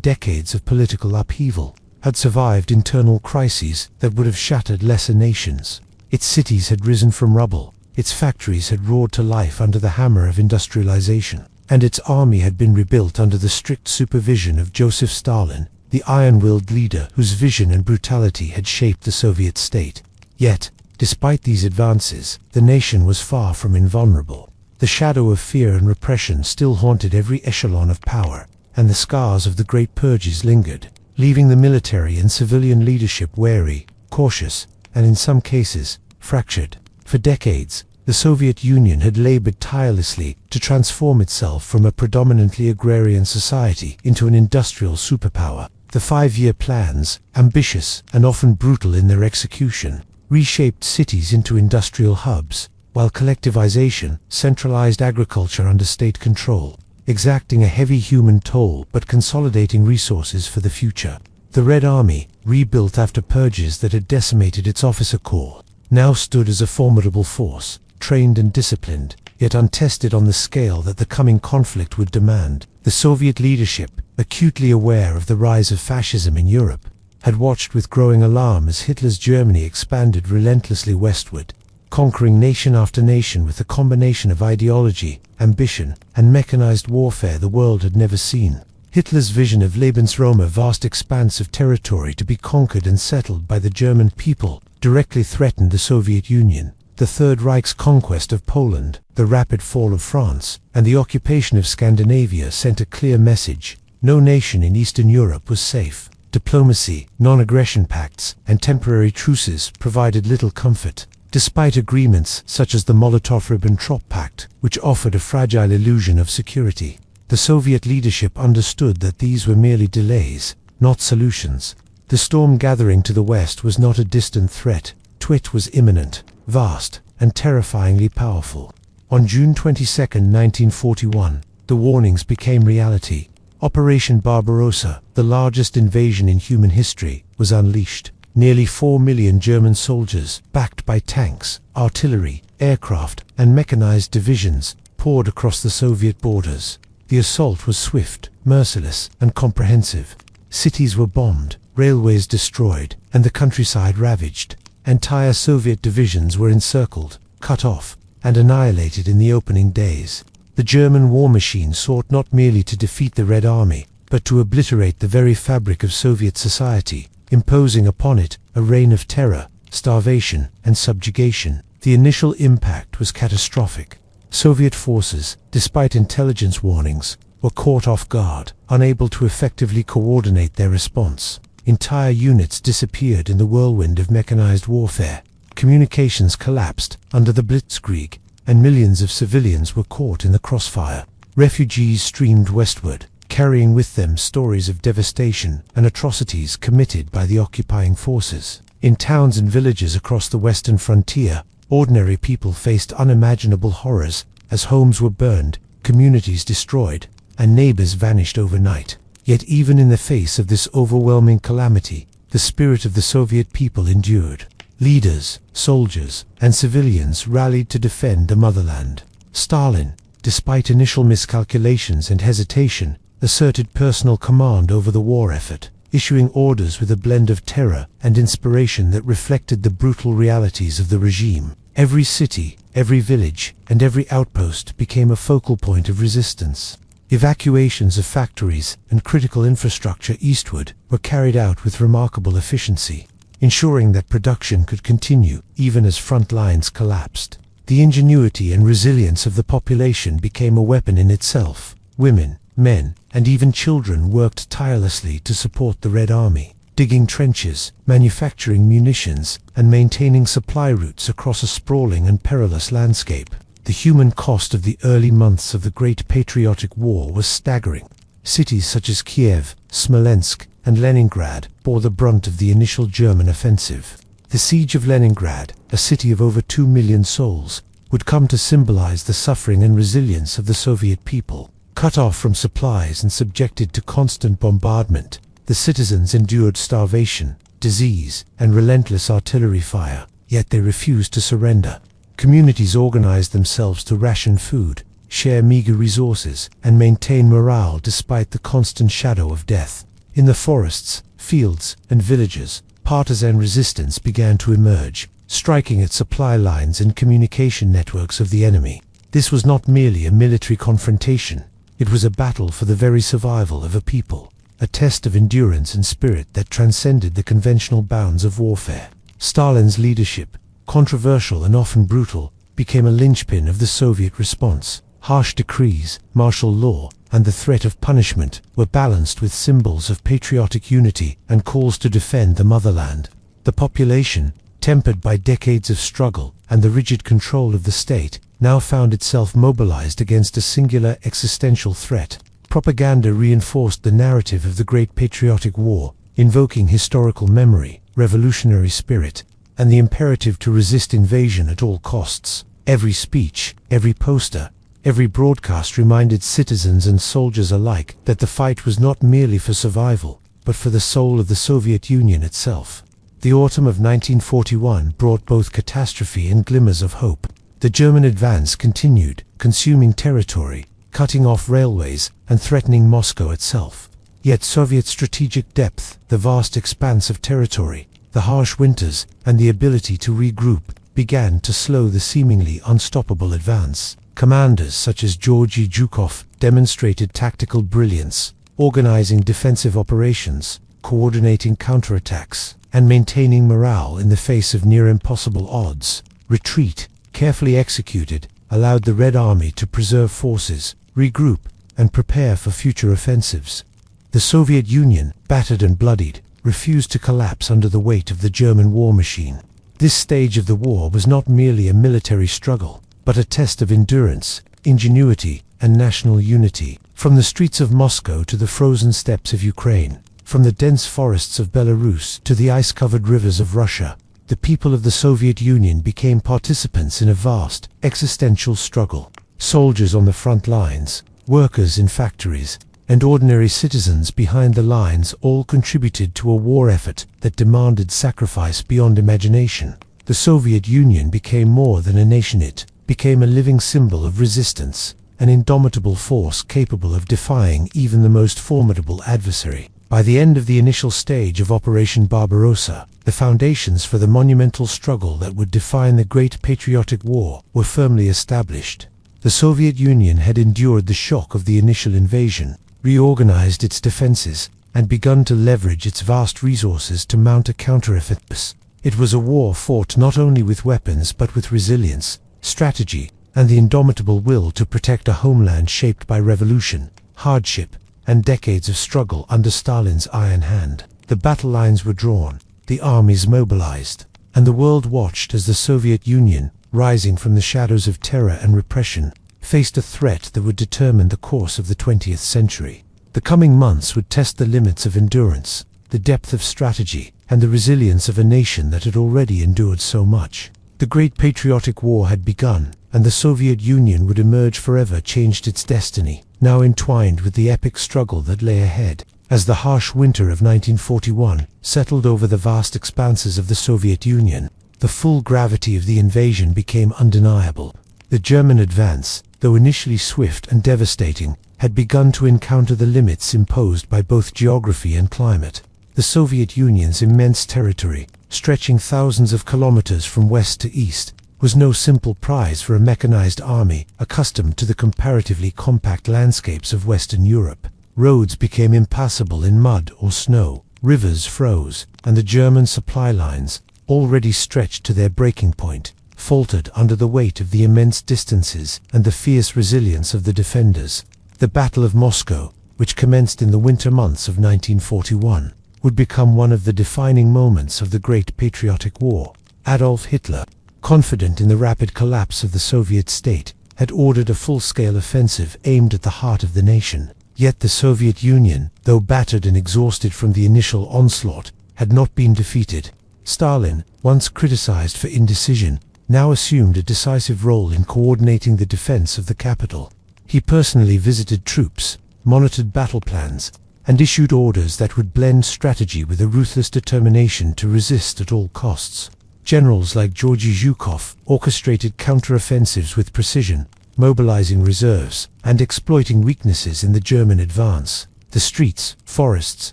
decades of political upheaval, had survived internal crises that would have shattered lesser nations. Its cities had risen from rubble, its factories had roared to life under the hammer of industrialization, and its army had been rebuilt under the strict supervision of Joseph Stalin, the iron-willed leader whose vision and brutality had shaped the Soviet state. Yet, despite these advances, the nation was far from invulnerable. The shadow of fear and repression still haunted every echelon of power, and the scars of the Great Purges lingered, leaving the military and civilian leadership wary, cautious, and in some cases, fractured. For decades, the Soviet Union had labored tirelessly to transform itself from a predominantly agrarian society into an industrial superpower. The 5-year plans, ambitious and often brutal in their execution, reshaped cities into industrial hubs, while collectivization centralized agriculture under state control, exacting a heavy human toll but consolidating resources for the future. The Red Army, rebuilt after purges that had decimated its officer corps, now stood as a formidable force, trained and disciplined, yet untested on the scale that the coming conflict would demand. The Soviet leadership, acutely aware of the rise of fascism in Europe, had watched with growing alarm as Hitler's Germany expanded relentlessly westward, conquering nation after nation with a combination of ideology, ambition, and mechanized warfare the world had never seen. Hitler's vision of Lebensraum, a vast expanse of territory to be conquered and settled by the German people, directly threatened the Soviet Union. The Third Reich's conquest of Poland, the rapid fall of France, and the occupation of Scandinavia sent a clear message. No nation in Eastern Europe was safe. Diplomacy, non-aggression pacts, and temporary truces provided little comfort. Despite agreements such as the Molotov-Ribbentrop Pact, which offered a fragile illusion of security, the Soviet leadership understood that these were merely delays, not solutions. The storm gathering to the west was not a distant threat. It was imminent, vast, and terrifyingly powerful. On June 22, 1941, the warnings became reality. Operation Barbarossa, the largest invasion in human history, was unleashed. Nearly 4 million German soldiers, backed by tanks, artillery, aircraft, and mechanized divisions, poured across the Soviet borders. The assault was swift, merciless, and comprehensive. Cities were bombed, railways destroyed, and the countryside ravaged. Entire Soviet divisions were encircled, cut off, and annihilated in the opening days. The German war machine sought not merely to defeat the Red Army, but to obliterate the very fabric of Soviet society, imposing upon it a reign of terror, starvation, and subjugation. The initial impact was catastrophic. Soviet forces, despite intelligence warnings, were caught off guard, unable to effectively coordinate their response. Entire units disappeared in the whirlwind of mechanized warfare. Communications collapsed under the blitzkrieg, and millions of civilians were caught in the crossfire. Refugees streamed westward, carrying with them stories of devastation and atrocities committed by the occupying forces. In towns and villages across the western frontier, ordinary people faced unimaginable horrors as homes were burned, communities destroyed, and neighbors vanished overnight. Yet even in the face of this overwhelming calamity, the spirit of the Soviet people endured. Leaders, soldiers, and civilians rallied to defend the motherland. Stalin, despite initial miscalculations and hesitation, asserted personal command over the war effort, issuing orders with a blend of terror and inspiration that reflected the brutal realities of the regime. Every city, every village, and every outpost became a focal point of resistance. Evacuations of factories and critical infrastructure eastward were carried out with remarkable efficiency, ensuring that production could continue even as front lines collapsed. The ingenuity and resilience of the population became a weapon in itself. Women, men, and even children worked tirelessly to support the Red Army, digging trenches, manufacturing munitions, and maintaining supply routes across a sprawling and perilous landscape. The human cost of the early months of the Great Patriotic War was staggering. Cities such as Kiev, Smolensk, and Leningrad bore the brunt of the initial German offensive. The siege of Leningrad, a city of over 2 million souls, would come to symbolize the suffering and resilience of the Soviet people. Cut off from supplies and subjected to constant bombardment, the citizens endured starvation, disease, and relentless artillery fire, yet they refused to surrender. Communities organized themselves to ration food, share meager resources, and maintain morale despite the constant shadow of death. In the forests, fields, and villages, partisan resistance began to emerge, striking at supply lines and communication networks of the enemy. This was not merely a military confrontation. It was a battle for the very survival of a people, a test of endurance and spirit that transcended the conventional bounds of warfare. Stalin's leadership, controversial and often brutal, became a linchpin of the Soviet response. Harsh decrees, martial law, and the threat of punishment were balanced with symbols of patriotic unity and calls to defend the motherland. The population, tempered by decades of struggle and the rigid control of the state, now found itself mobilized against a singular existential threat. Propaganda reinforced the narrative of the Great Patriotic War, invoking historical memory, revolutionary spirit, and the imperative to resist invasion at all costs. Every speech, every poster, every broadcast reminded citizens and soldiers alike that the fight was not merely for survival, but for the soul of the Soviet Union itself. The autumn of 1941 brought both catastrophe and glimmers of hope. The German advance continued, consuming territory, cutting off railways, and threatening Moscow itself. Yet Soviet strategic depth, the vast expanse of territory, the harsh winters, and the ability to regroup began to slow the seemingly unstoppable advance. Commanders such as Georgy Zhukov demonstrated tactical brilliance, organizing defensive operations, coordinating counterattacks, and maintaining morale in the face of near-impossible odds. Retreat, carefully executed, allowed the Red Army to preserve forces, regroup, and prepare for future offensives. The Soviet Union, battered and bloodied, refused to collapse under the weight of the German war machine. This stage of the war was not merely a military struggle, but a test of endurance, ingenuity, and national unity. From the streets of Moscow to the frozen steppes of Ukraine, from the dense forests of Belarus to the ice-covered rivers of Russia, the people of the Soviet Union became participants in a vast, existential struggle. Soldiers on the front lines, workers in factories, and ordinary citizens behind the lines all contributed to a war effort that demanded sacrifice beyond imagination. The Soviet Union became more than a nation. It became a living symbol of resistance, an indomitable force capable of defying even the most formidable adversary. By the end of the initial stage of Operation Barbarossa, the foundations for the monumental struggle that would define the Great Patriotic War were firmly established. The Soviet Union had endured the shock of the initial invasion, reorganized its defenses, and begun to leverage its vast resources to mount a counter-offensive. It was a war fought not only with weapons but with resilience, strategy, and the indomitable will to protect a homeland shaped by revolution, hardship, and decades of struggle under Stalin's iron hand. The battle lines were drawn, the armies mobilized, and the world watched as the Soviet Union, rising from the shadows of terror and repression, faced a threat that would determine the course of the 20th century. The coming months would test the limits of endurance, the depth of strategy, and the resilience of a nation that had already endured so much. The Great Patriotic War had begun, and the Soviet Union would emerge forever changed its destiny, now entwined with the epic struggle that lay ahead. As the harsh winter of 1941 settled over the vast expanses of the Soviet Union, the full gravity of the invasion became undeniable. The German advance, though initially swift and devastating, had begun to encounter the limits imposed by both geography and climate. The Soviet Union's immense territory, stretching thousands of kilometers from west to east, was no simple prize for a mechanized army accustomed to the comparatively compact landscapes of Western Europe. Roads became impassable in mud or snow, rivers froze, and the German supply lines, already stretched to their breaking point, faltered under the weight of the immense distances and the fierce resilience of the defenders. The Battle of Moscow, which commenced in the winter months of 1941, would become one of the defining moments of the Great Patriotic War. Adolf Hitler, confident in the rapid collapse of the Soviet state, had ordered a full-scale offensive aimed at the heart of the nation. Yet the Soviet Union, though battered and exhausted from the initial onslaught, had not been defeated. Stalin, once criticized for indecision, now assumed a decisive role in coordinating the defense of the capital. He personally visited troops, monitored battle plans, and issued orders that would blend strategy with a ruthless determination to resist at all costs. Generals like Georgy Zhukov orchestrated counter-offensives with precision, mobilizing reserves and exploiting weaknesses in the German advance. The streets, forests,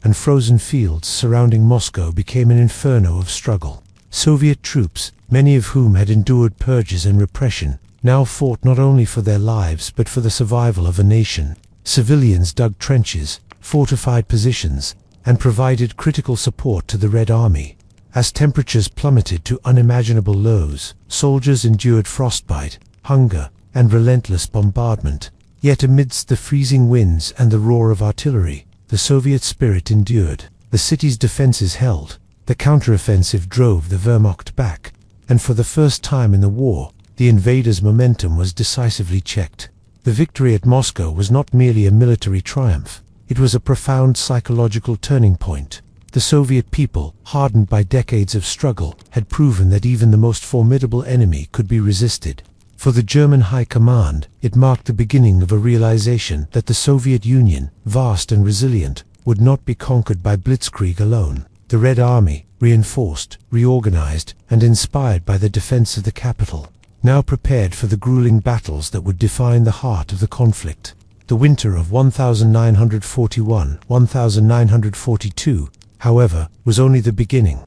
and frozen fields surrounding Moscow became an inferno of struggle. Soviet troops, many of whom had endured purges and repression, now fought not only for their lives but for the survival of a nation. Civilians dug trenches, fortified positions, and provided critical support to the Red Army. As temperatures plummeted to unimaginable lows, soldiers endured frostbite, hunger, and relentless bombardment. Yet amidst the freezing winds and the roar of artillery, the Soviet spirit endured. The city's defenses held, the counteroffensive drove the Wehrmacht back, and for the first time in the war, the invaders' momentum was decisively checked. The victory at Moscow was not merely a military triumph, it was a profound psychological turning point. The Soviet people, hardened by decades of struggle, had proven that even the most formidable enemy could be resisted. For the German High Command, it marked the beginning of a realization that the Soviet Union, vast and resilient, would not be conquered by blitzkrieg alone. The Red Army, reinforced, reorganized, and inspired by the defense of the capital, now prepared for the grueling battles that would define the heart of the conflict. The winter of 1941-1942, however, was only the beginning.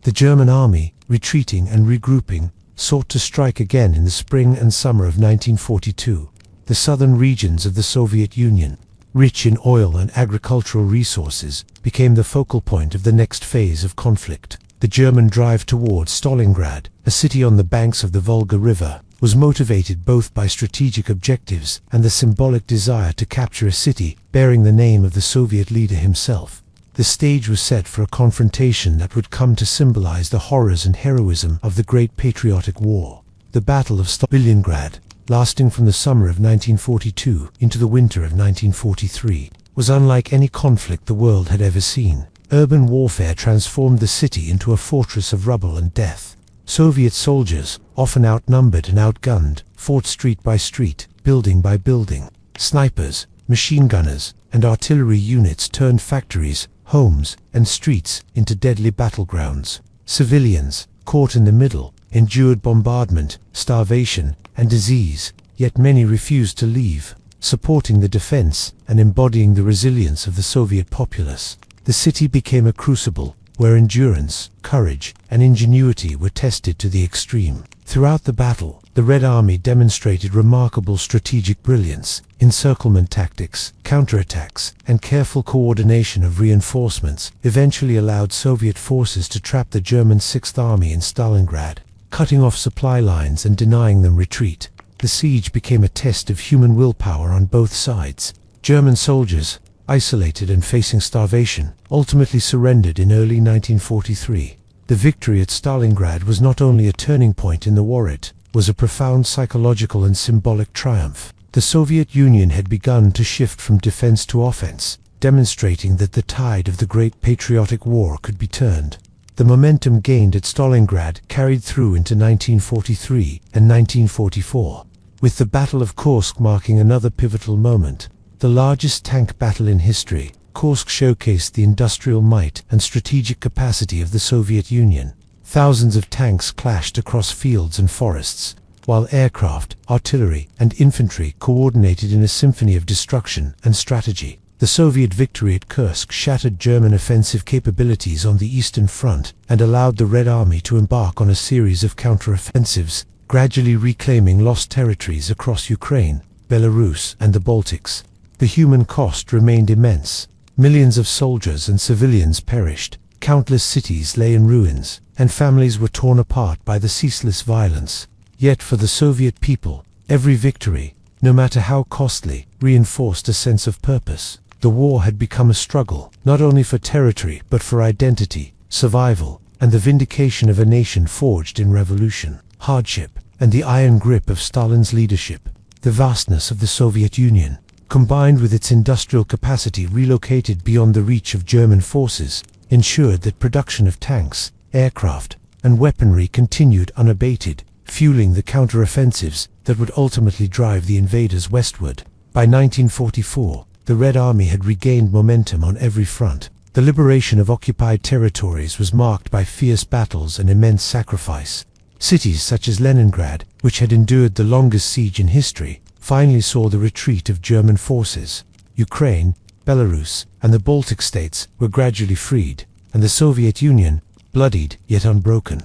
The German army, retreating and regrouping, sought to strike again in the spring and summer of 1942. The southern regions of the Soviet Union, rich in oil and agricultural resources, became the focal point of the next phase of conflict. The German drive towards Stalingrad, a city on the banks of the Volga River, was motivated both by strategic objectives and the symbolic desire to capture a city bearing the name of the Soviet leader himself. The stage was set for a confrontation that would come to symbolize the horrors and heroism of the Great Patriotic War. The Battle of Stalingrad, lasting from the summer of 1942 into the winter of 1943, was unlike any conflict the world had ever seen. Urban warfare transformed the city into a fortress of rubble and death. Soviet soldiers, often outnumbered and outgunned, fought street by street, building by building. Snipers, machine gunners, and artillery units turned factories, homes, and streets into deadly battlegrounds. Civilians, caught in the middle, endured bombardment, starvation, and disease, yet many refused to leave, supporting the defense and embodying the resilience of the Soviet populace. The city became a crucible where endurance, courage, and ingenuity were tested to the extreme. Throughout the battle, the Red Army demonstrated remarkable strategic brilliance, encirclement tactics, counterattacks, and careful coordination of reinforcements eventually allowed Soviet forces to trap the German Sixth Army in Stalingrad, cutting off supply lines and denying them retreat. The siege became a test of human willpower on both sides. German soldiers, isolated and facing starvation, ultimately surrendered in early 1943. The victory at Stalingrad was not only a turning point in the war, it was a profound psychological and symbolic triumph. The Soviet Union had begun to shift from defense to offense, demonstrating that the tide of the Great Patriotic War could be turned. The momentum gained at Stalingrad carried through into 1943 and 1944, with the Battle of Kursk marking another pivotal moment. The largest tank battle in history, Kursk showcased the industrial might and strategic capacity of the Soviet Union. Thousands of tanks clashed across fields and forests, while aircraft, artillery, and infantry coordinated in a symphony of destruction and strategy. The Soviet victory at Kursk shattered German offensive capabilities on the Eastern Front and allowed the Red Army to embark on a series of counteroffensives, gradually reclaiming lost territories across Ukraine, Belarus, and the Baltics. The human cost remained immense. Millions of soldiers and civilians perished, countless cities lay in ruins, and families were torn apart by the ceaseless violence. Yet for the Soviet people, every victory, no matter how costly, reinforced a sense of purpose. The war had become a struggle, not only for territory but for identity, survival, and the vindication of a nation forged in revolution, hardship, and the iron grip of Stalin's leadership. The vastness of the Soviet Union, combined with its industrial capacity relocated beyond the reach of German forces, ensured that production of tanks, aircraft, and weaponry continued unabated, fueling the counteroffensives that would ultimately drive the invaders westward. By 1944, the Red Army had regained momentum on every front. The liberation of occupied territories was marked by fierce battles and immense sacrifice. Cities such as Leningrad, which had endured the longest siege in history, finally saw the retreat of German forces. Ukraine, Belarus, and the Baltic states were gradually freed, and the Soviet Union, bloodied yet unbroken,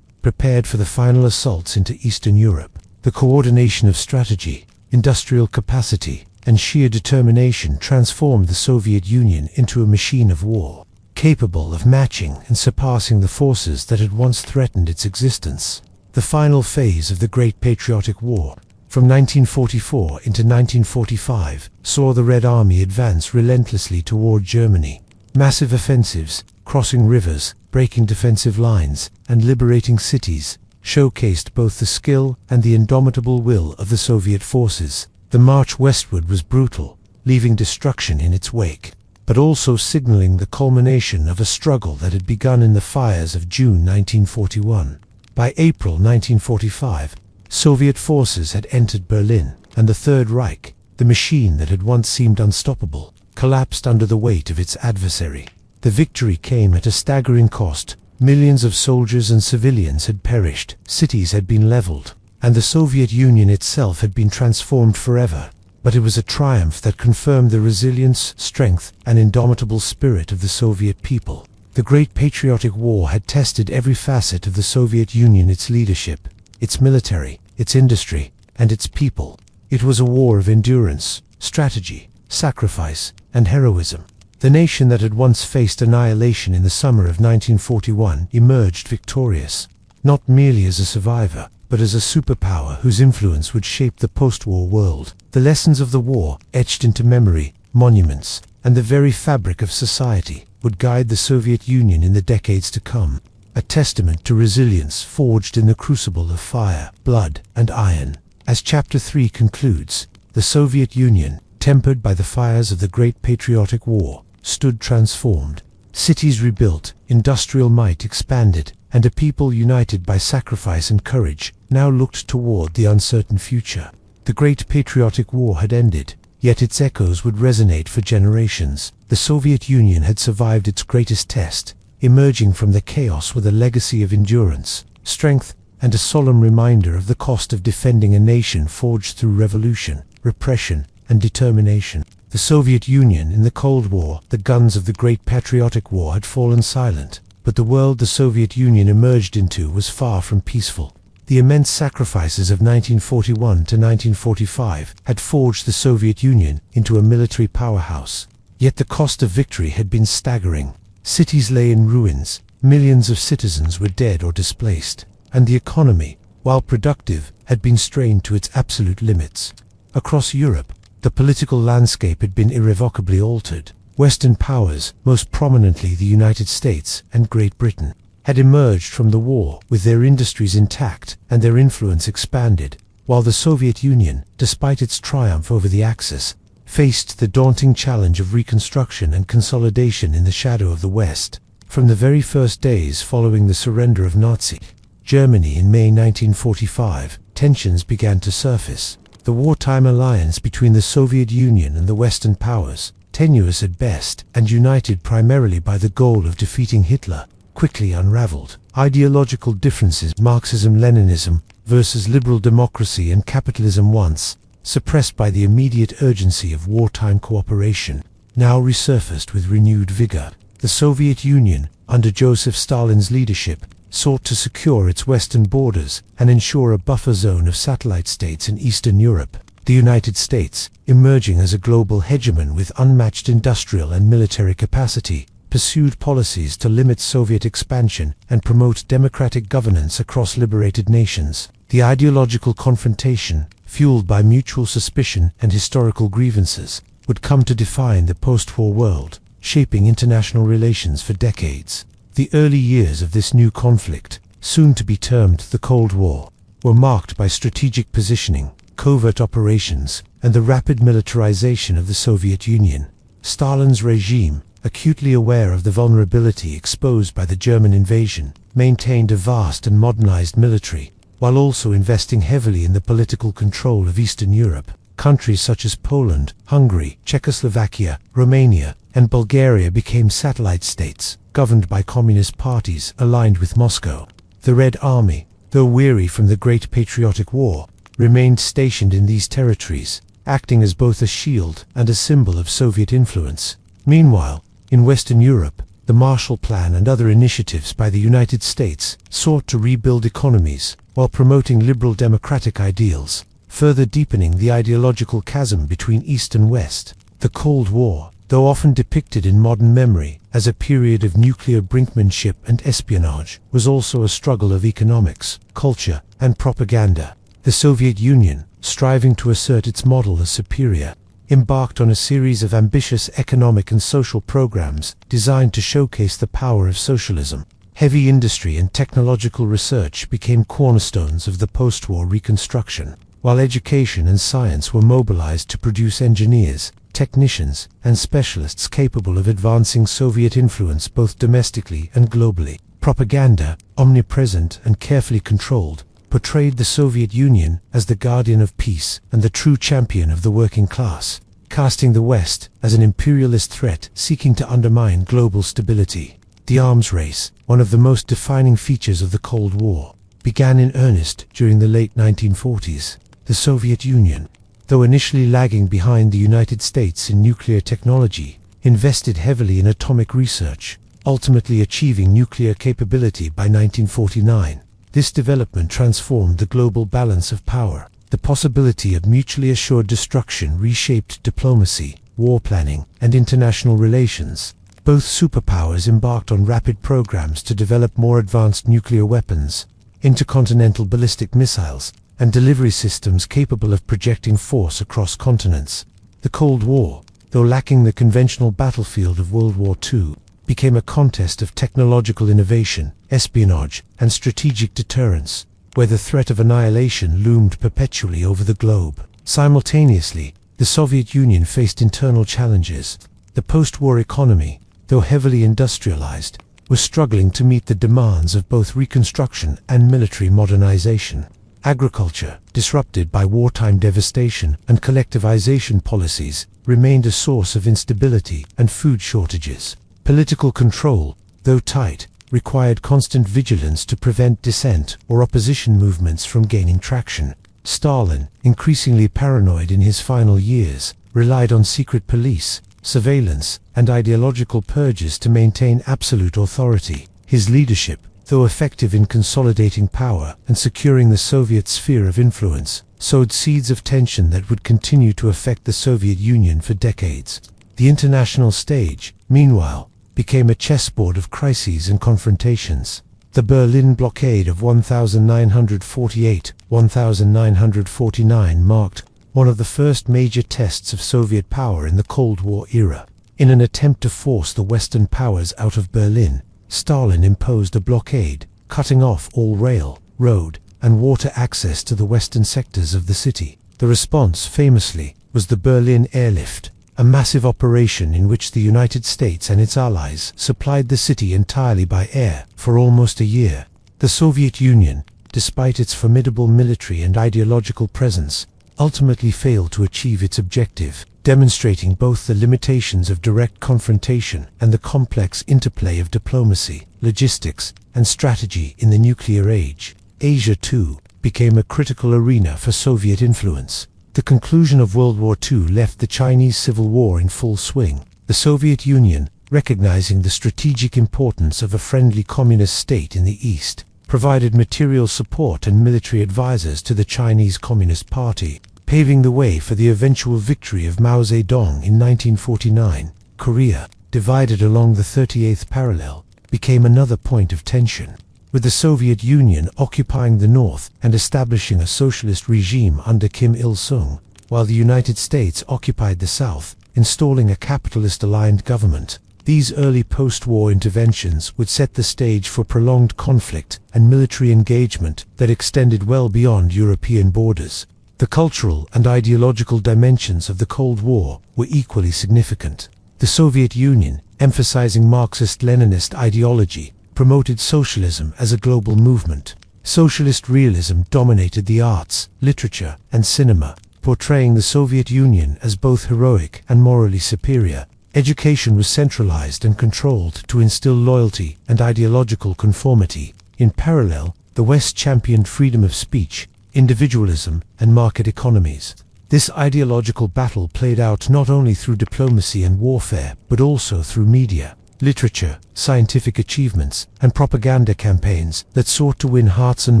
prepared for the final assaults into Eastern Europe. The coordination of strategy, industrial capacity, and sheer determination transformed the Soviet Union into a machine of war, capable of matching and surpassing the forces that had once threatened its existence. The final phase of the Great Patriotic War, from 1944 into 1945, saw the Red Army advance relentlessly toward Germany. Massive offensives, crossing rivers, breaking defensive lines, and liberating cities, showcased both the skill and the indomitable will of the Soviet forces. The march westward was brutal, leaving destruction in its wake, but also signaling the culmination of a struggle that had begun in the fires of June 1941. By April 1945, Soviet forces had entered Berlin, and the Third Reich, the machine that had once seemed unstoppable, collapsed under the weight of its adversary. The victory came at a staggering cost. Millions of soldiers and civilians had perished, cities had been leveled, and the Soviet Union itself had been transformed forever. But it was a triumph that confirmed the resilience, strength, and indomitable spirit of the Soviet people. The Great Patriotic War had tested every facet of the Soviet Union, its leadership, its military, its industry, and its people. It was a war of endurance, strategy, sacrifice, and heroism. The nation that had once faced annihilation in the summer of 1941 emerged victorious, not merely as a survivor, but as a superpower whose influence would shape the post-war world. The lessons of the war, etched into memory, monuments, and the very fabric of society, would guide the Soviet Union in the decades to come, a testament to resilience forged in the crucible of fire, blood, and iron. As Chapter 3 concludes, the Soviet Union, tempered by the fires of the Great Patriotic War, stood transformed. Cities rebuilt, industrial might expanded, and a people united by sacrifice and courage now looked toward the uncertain future. The Great Patriotic War had ended, yet its echoes would resonate for generations. The Soviet Union had survived its greatest test, emerging from the chaos with a legacy of endurance, strength, and a solemn reminder of the cost of defending a nation forged through revolution, repression, and determination. The Soviet Union in the Cold War, the guns of the Great Patriotic War had fallen silent, but the world the Soviet Union emerged into was far from peaceful. The immense sacrifices of 1941 to 1945 had forged the Soviet Union into a military powerhouse. Yet the cost of victory had been staggering. Cities lay in ruins, millions of citizens were dead or displaced, and the economy, while productive, had been strained to its absolute limits. Across Europe, the political landscape had been irrevocably altered. Western powers, most prominently the United States and Great Britain, had emerged from the war with their industries intact and their influence expanded, while the Soviet Union, despite its triumph over the Axis, faced the daunting challenge of reconstruction and consolidation in the shadow of the West. From the very first days following the surrender of Nazi Germany in May 1945, tensions began to surface. The wartime alliance between the Soviet Union and the Western powers, tenuous at best and united primarily by the goal of defeating Hitler, quickly unraveled. Ideological differences, Marxism-Leninism versus liberal democracy and capitalism, once suppressed by the immediate urgency of wartime cooperation, now resurfaced with renewed vigor. The Soviet Union, under Joseph Stalin's leadership, sought to secure its western borders and ensure a buffer zone of satellite states in Eastern Europe. The United States, emerging as a global hegemon with unmatched industrial and military capacity, pursued policies to limit Soviet expansion and promote democratic governance across liberated nations. The ideological confrontation, fueled by mutual suspicion and historical grievances, would come to define the post-war world, shaping international relations for decades. The early years of this new conflict, soon to be termed the Cold War, were marked by strategic positioning, covert operations, and the rapid militarization of the Soviet Union. Stalin's regime, acutely aware of the vulnerability exposed by the German invasion, maintained a vast and modernized military, while also investing heavily in the political control of Eastern Europe. Countries such as Poland, Hungary, Czechoslovakia, Romania, and Bulgaria became satellite states, governed by communist parties aligned with Moscow. The Red Army, though weary from the Great Patriotic War, remained stationed in these territories, acting as both a shield and a symbol of Soviet influence. Meanwhile, in Western Europe, the Marshall Plan and other initiatives by the United States sought to rebuild economies while promoting liberal democratic ideals, further deepening the ideological chasm between East and West. The Cold War, though often depicted in modern memory as a period of nuclear brinkmanship and espionage, was also a struggle of economics, culture, and propaganda. The Soviet Union, striving to assert its model as superior, embarked on a series of ambitious economic and social programs designed to showcase the power of socialism. Heavy industry and technological research became cornerstones of the post-war reconstruction, while education and science were mobilized to produce engineers, technicians, and specialists capable of advancing Soviet influence both domestically and globally. Propaganda, omnipresent and carefully controlled, portrayed the Soviet Union as the guardian of peace and the true champion of the working class, casting the West as an imperialist threat seeking to undermine global stability. The arms race, one of the most defining features of the Cold War, began in earnest during the late 1940s. The Soviet Union, though initially lagging behind the United States in nuclear technology, invested heavily in atomic research, ultimately achieving nuclear capability by 1949. This development transformed the global balance of power. The possibility of mutually assured destruction reshaped diplomacy, war planning, and international relations. Both superpowers embarked on rapid programs to develop more advanced nuclear weapons, intercontinental ballistic missiles, and delivery systems capable of projecting force across continents. The Cold War, though lacking the conventional battlefield of World War II, became a contest of technological innovation, espionage, and strategic deterrence, where the threat of annihilation loomed perpetually over the globe. Simultaneously, the Soviet Union faced internal challenges. The post-war economy, though heavily industrialized, was struggling to meet the demands of both reconstruction and military modernization. Agriculture, disrupted by wartime devastation and collectivization policies, remained a source of instability and food shortages. Political control, though tight, required constant vigilance to prevent dissent or opposition movements from gaining traction. Stalin, increasingly paranoid in his final years, relied on secret police, surveillance, and ideological purges to maintain absolute authority. His leadership, though effective in consolidating power and securing the Soviet sphere of influence, sowed seeds of tension that would continue to affect the Soviet Union for decades. The international stage, meanwhile, became a chessboard of crises and confrontations. The Berlin blockade of 1948-1949 marked one of the first major tests of Soviet power in the Cold War era. In an attempt to force the Western powers out of Berlin, Stalin imposed a blockade, cutting off all rail, road, and water access to the western sectors of the city. The response, famously, was the Berlin Airlift, a massive operation in which the United States and its allies supplied the city entirely by air for almost a year. The Soviet Union, despite its formidable military and ideological presence, ultimately failed to achieve its objective. demonstrating both the limitations of direct confrontation and the complex interplay of diplomacy, logistics, and strategy in the nuclear age. Asia, too, became a critical arena for Soviet influence. The conclusion of World War II left the Chinese Civil War in full swing. The Soviet Union, recognizing the strategic importance of a friendly communist state in the East, provided material support and military advisors to the Chinese Communist Party, paving the way for the eventual victory of Mao Zedong in 1949. Korea, divided along the 38th parallel, became another point of tension, with the Soviet Union occupying the north and establishing a socialist regime under Kim Il-sung, while the United States occupied the south, installing a capitalist-aligned government. These early post-war interventions would set the stage for prolonged conflict and military engagement that extended well beyond European borders. The cultural and ideological dimensions of the Cold War were equally significant. The Soviet Union, emphasizing Marxist-Leninist ideology, promoted socialism as a global movement. Socialist realism dominated the arts, literature, and cinema, portraying the Soviet Union as both heroic and morally superior. Education was centralized and controlled to instill loyalty and ideological conformity. In parallel, the West championed freedom of speech, individualism, and market economies. This ideological battle played out not only through diplomacy and warfare, but also through media, literature, scientific achievements, and propaganda campaigns that sought to win hearts and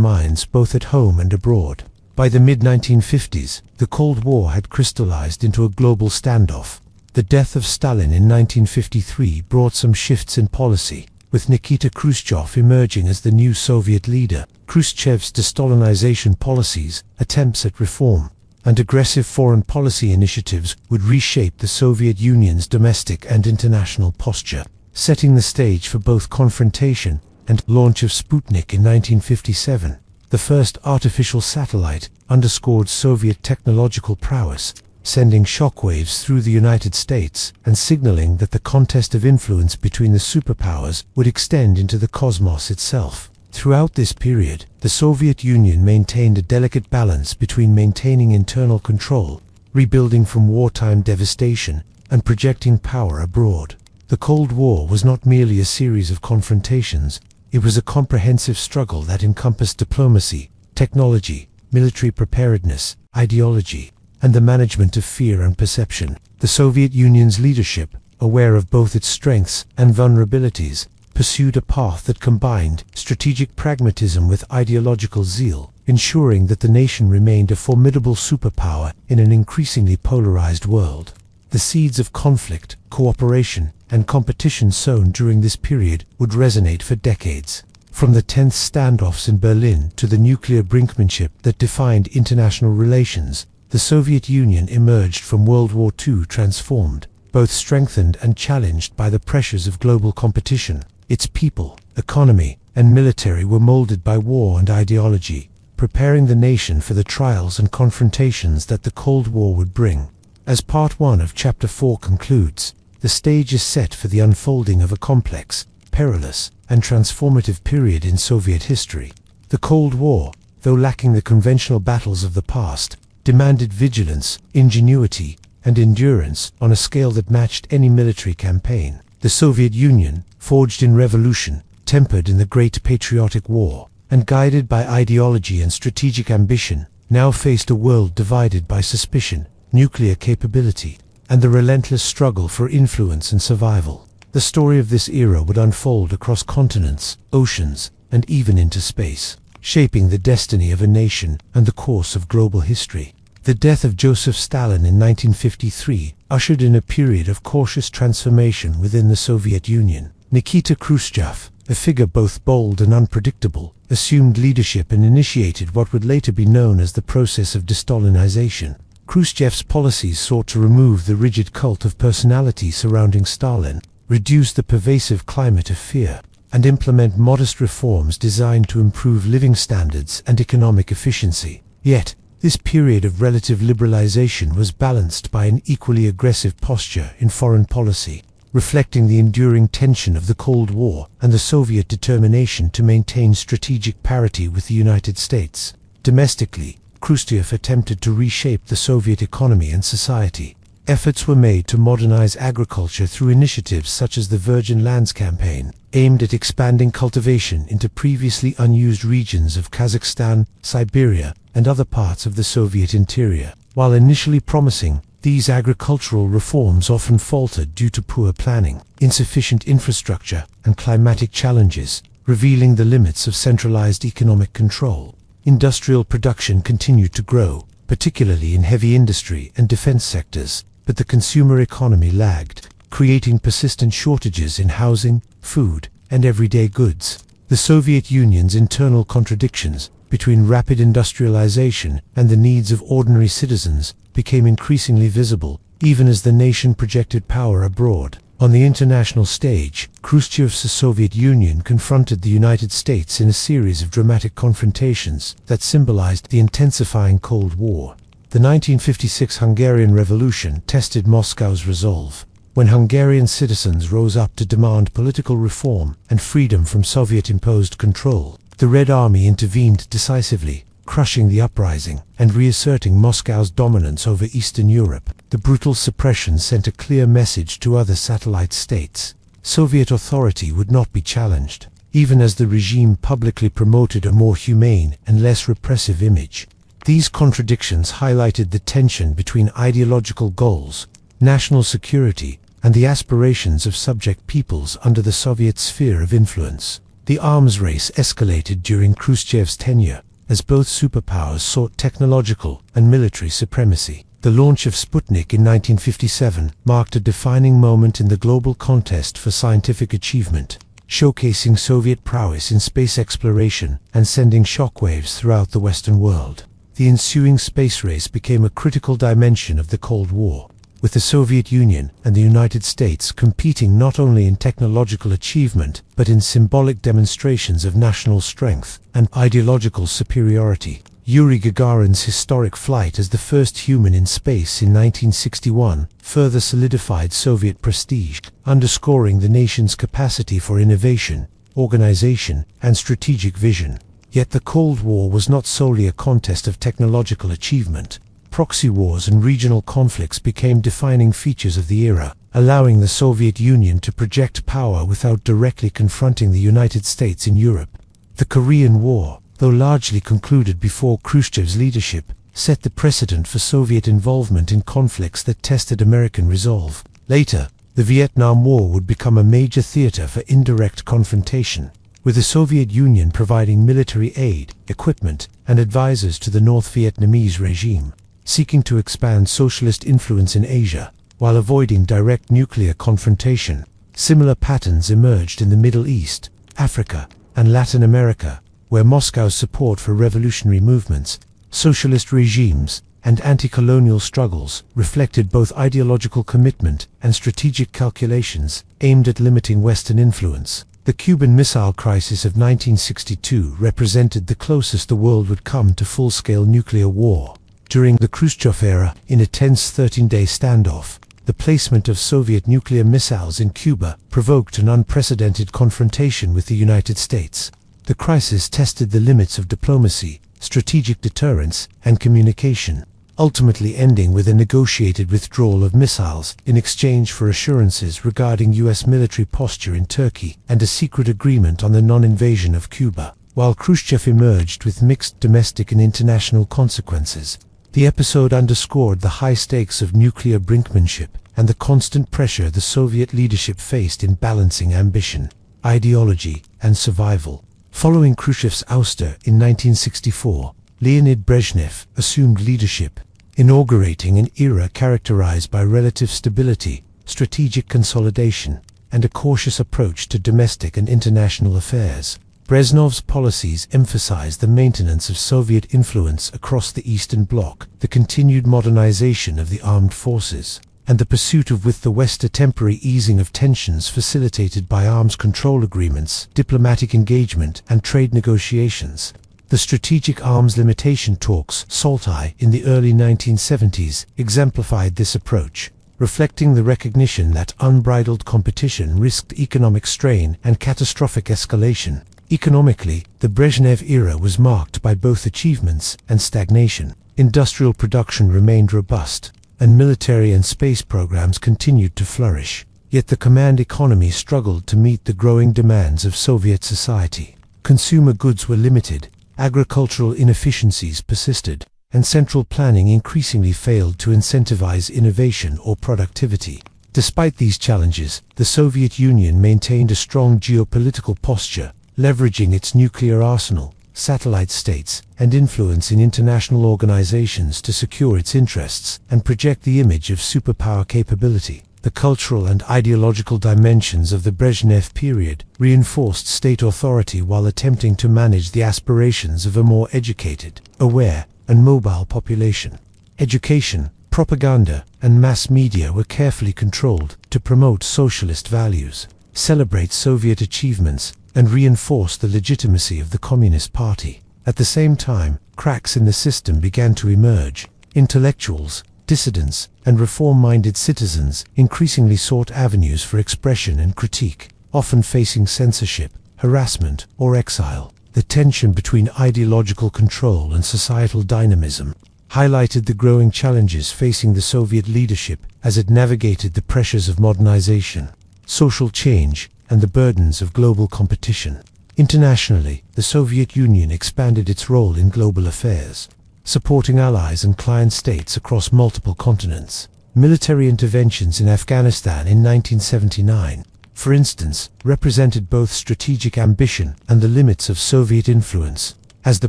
minds both at home and abroad. By the mid-1950s, the Cold War had crystallized into a global standoff. The death of Stalin in 1953 brought some shifts in policy, with Nikita Khrushchev emerging as the new Soviet leader. Khrushchev's de-Stalinization policies, attempts at reform, and aggressive foreign policy initiatives would reshape the Soviet Union's domestic and international posture, setting the stage for both confrontation and launch of Sputnik in 1957. The first artificial satellite underscored Soviet technological prowess, sending shockwaves through the United States and signaling that the contest of influence between the superpowers would extend into the cosmos itself. Throughout this period, the Soviet Union maintained a delicate balance between maintaining internal control, rebuilding from wartime devastation, and projecting power abroad. The Cold War was not merely a series of confrontations, it was a comprehensive struggle that encompassed diplomacy, technology, military preparedness, ideology, and the management of fear and perception. The Soviet Union's leadership, aware of both its strengths and vulnerabilities, pursued a path that combined strategic pragmatism with ideological zeal, ensuring that the nation remained a formidable superpower in an increasingly polarized world. The seeds of conflict, cooperation, and competition sown during this period would resonate for decades. From the tense standoffs in Berlin to the nuclear brinkmanship that defined international relations, the Soviet Union emerged from World War II transformed, both strengthened and challenged by the pressures of global competition. Its people, economy, and military were molded by war and ideology, preparing the nation for the trials and confrontations that the Cold War would bring. As Part 1 of Chapter 4 concludes, the stage is set for the unfolding of a complex, perilous, and transformative period in Soviet history. The Cold War, though lacking the conventional battles of the past, demanded vigilance, ingenuity, and endurance on a scale that matched any military campaign. The Soviet Union, forged in revolution, tempered in the Great Patriotic War, and guided by ideology and strategic ambition, now faced a world divided by suspicion, nuclear capability, and the relentless struggle for influence and survival. The story of this era would unfold across continents, oceans, and even into space, shaping the destiny of a nation and the course of global history. The death of Joseph Stalin in 1953 ushered in a period of cautious transformation within the Soviet Union. Nikita Khrushchev, a figure both bold and unpredictable, assumed leadership and initiated what would later be known as the process of de-Stalinization. Khrushchev's policies sought to remove the rigid cult of personality surrounding Stalin, reduce the pervasive climate of fear, and implement modest reforms designed to improve living standards and economic efficiency. Yet, this period of relative liberalization was balanced by an equally aggressive posture in foreign policy, reflecting the enduring tension of the Cold War and the Soviet determination to maintain strategic parity with the United States. Domestically, Khrushchev attempted to reshape the Soviet economy and society. Efforts were made to modernize agriculture through initiatives such as the Virgin Lands Campaign, aimed at expanding cultivation into previously unused regions of Kazakhstan, Siberia, and other parts of the Soviet interior. While initially promising, these agricultural reforms often faltered due to poor planning, insufficient infrastructure, and climatic challenges, revealing the limits of centralized economic control. Industrial production continued to grow, particularly in heavy industry and defense sectors, but the consumer economy lagged, creating persistent shortages in housing, food, and everyday goods. The Soviet Union's internal contradictions between rapid industrialization and the needs of ordinary citizens became increasingly visible, even as the nation projected power abroad. On the international stage, Khrushchev's Soviet Union confronted the United States in a series of dramatic confrontations that symbolized the intensifying Cold War. The 1956 Hungarian Revolution tested Moscow's resolve. When Hungarian citizens rose up to demand political reform and freedom from Soviet-imposed control, the Red Army intervened decisively, crushing the uprising and reasserting Moscow's dominance over Eastern Europe. The brutal suppression sent a clear message to other satellite states. Soviet authority would not be challenged, even as the regime publicly promoted a more humane and less repressive image. These contradictions highlighted the tension between ideological goals, national security, and the aspirations of subject peoples under the Soviet sphere of influence. The arms race escalated during Khrushchev's tenure, as both superpowers sought technological and military supremacy. The launch of Sputnik in 1957 marked a defining moment in the global contest for scientific achievement, showcasing Soviet prowess in space exploration and sending shockwaves throughout the Western world. The ensuing space race became a critical dimension of the Cold War, with the Soviet Union and the United States competing not only in technological achievement but in symbolic demonstrations of national strength and ideological superiority. Yuri Gagarin's historic flight as the first human in space in 1961 further solidified Soviet prestige, underscoring the nation's capacity for innovation, organization, and strategic vision. Yet the Cold War was not solely a contest of technological achievement. Proxy wars and regional conflicts became defining features of the era, allowing the Soviet Union to project power without directly confronting the United States in Europe. The Korean War, though largely concluded before Khrushchev's leadership, set the precedent for Soviet involvement in conflicts that tested American resolve. Later, the Vietnam War would become a major theater for indirect confrontation, with the Soviet Union providing military aid, equipment, and advisors to the North Vietnamese regime, seeking to expand socialist influence in Asia, while avoiding direct nuclear confrontation. Similar patterns emerged in the Middle East, Africa, and Latin America, where Moscow's support for revolutionary movements, socialist regimes, and anti-colonial struggles reflected both ideological commitment and strategic calculations aimed at limiting Western influence. The Cuban Missile Crisis of 1962 represented the closest the world would come to full-scale nuclear war. During the Khrushchev era, in a tense 13-day standoff, the placement of Soviet nuclear missiles in Cuba provoked an unprecedented confrontation with the United States. The crisis tested the limits of diplomacy, strategic deterrence, and communication, ultimately ending with a negotiated withdrawal of missiles in exchange for assurances regarding U.S. military posture in Turkey and a secret agreement on the non-invasion of Cuba. While Khrushchev emerged with mixed domestic and international consequences, the episode underscored the high stakes of nuclear brinkmanship and the constant pressure the Soviet leadership faced in balancing ambition, ideology, and survival. Following Khrushchev's ouster in 1964, Leonid Brezhnev assumed leadership, inaugurating an era characterized by relative stability, strategic consolidation, and a cautious approach to domestic and international affairs. Brezhnev's policies emphasized the maintenance of Soviet influence across the Eastern Bloc, the continued modernization of the armed forces, and the pursuit of with the West a temporary easing of tensions facilitated by arms control agreements, diplomatic engagement, and trade negotiations. The strategic arms limitation talks, SALT-I, in the early 1970s exemplified this approach, reflecting the recognition that unbridled competition risked economic strain and catastrophic escalation. Economically, the Brezhnev era was marked by both achievements and stagnation. Industrial production remained robust, and military and space programs continued to flourish. Yet the command economy struggled to meet the growing demands of Soviet society. Consumer goods were limited, agricultural inefficiencies persisted, and central planning increasingly failed to incentivize innovation or productivity. Despite these challenges, the Soviet Union maintained a strong geopolitical posture, leveraging its nuclear arsenal, satellite states, and influence in international organizations to secure its interests and project the image of superpower capability. The cultural and ideological dimensions of the Brezhnev period reinforced state authority while attempting to manage the aspirations of a more educated, aware, and mobile population. Education, propaganda, and mass media were carefully controlled to promote socialist values, celebrate Soviet achievements, and reinforce the legitimacy of the Communist Party. At the same time, cracks in the system began to emerge. Intellectuals, dissidents, and reform-minded citizens increasingly sought avenues for expression and critique, often facing censorship, harassment, or exile. The tension between ideological control and societal dynamism highlighted the growing challenges facing the Soviet leadership as it navigated the pressures of modernization, social change, and the burdens of global competition. Internationally, the Soviet Union expanded its role in global affairs, supporting allies and client states across multiple continents. Military interventions in Afghanistan in 1979, for instance, represented both strategic ambition and the limits of Soviet influence, as the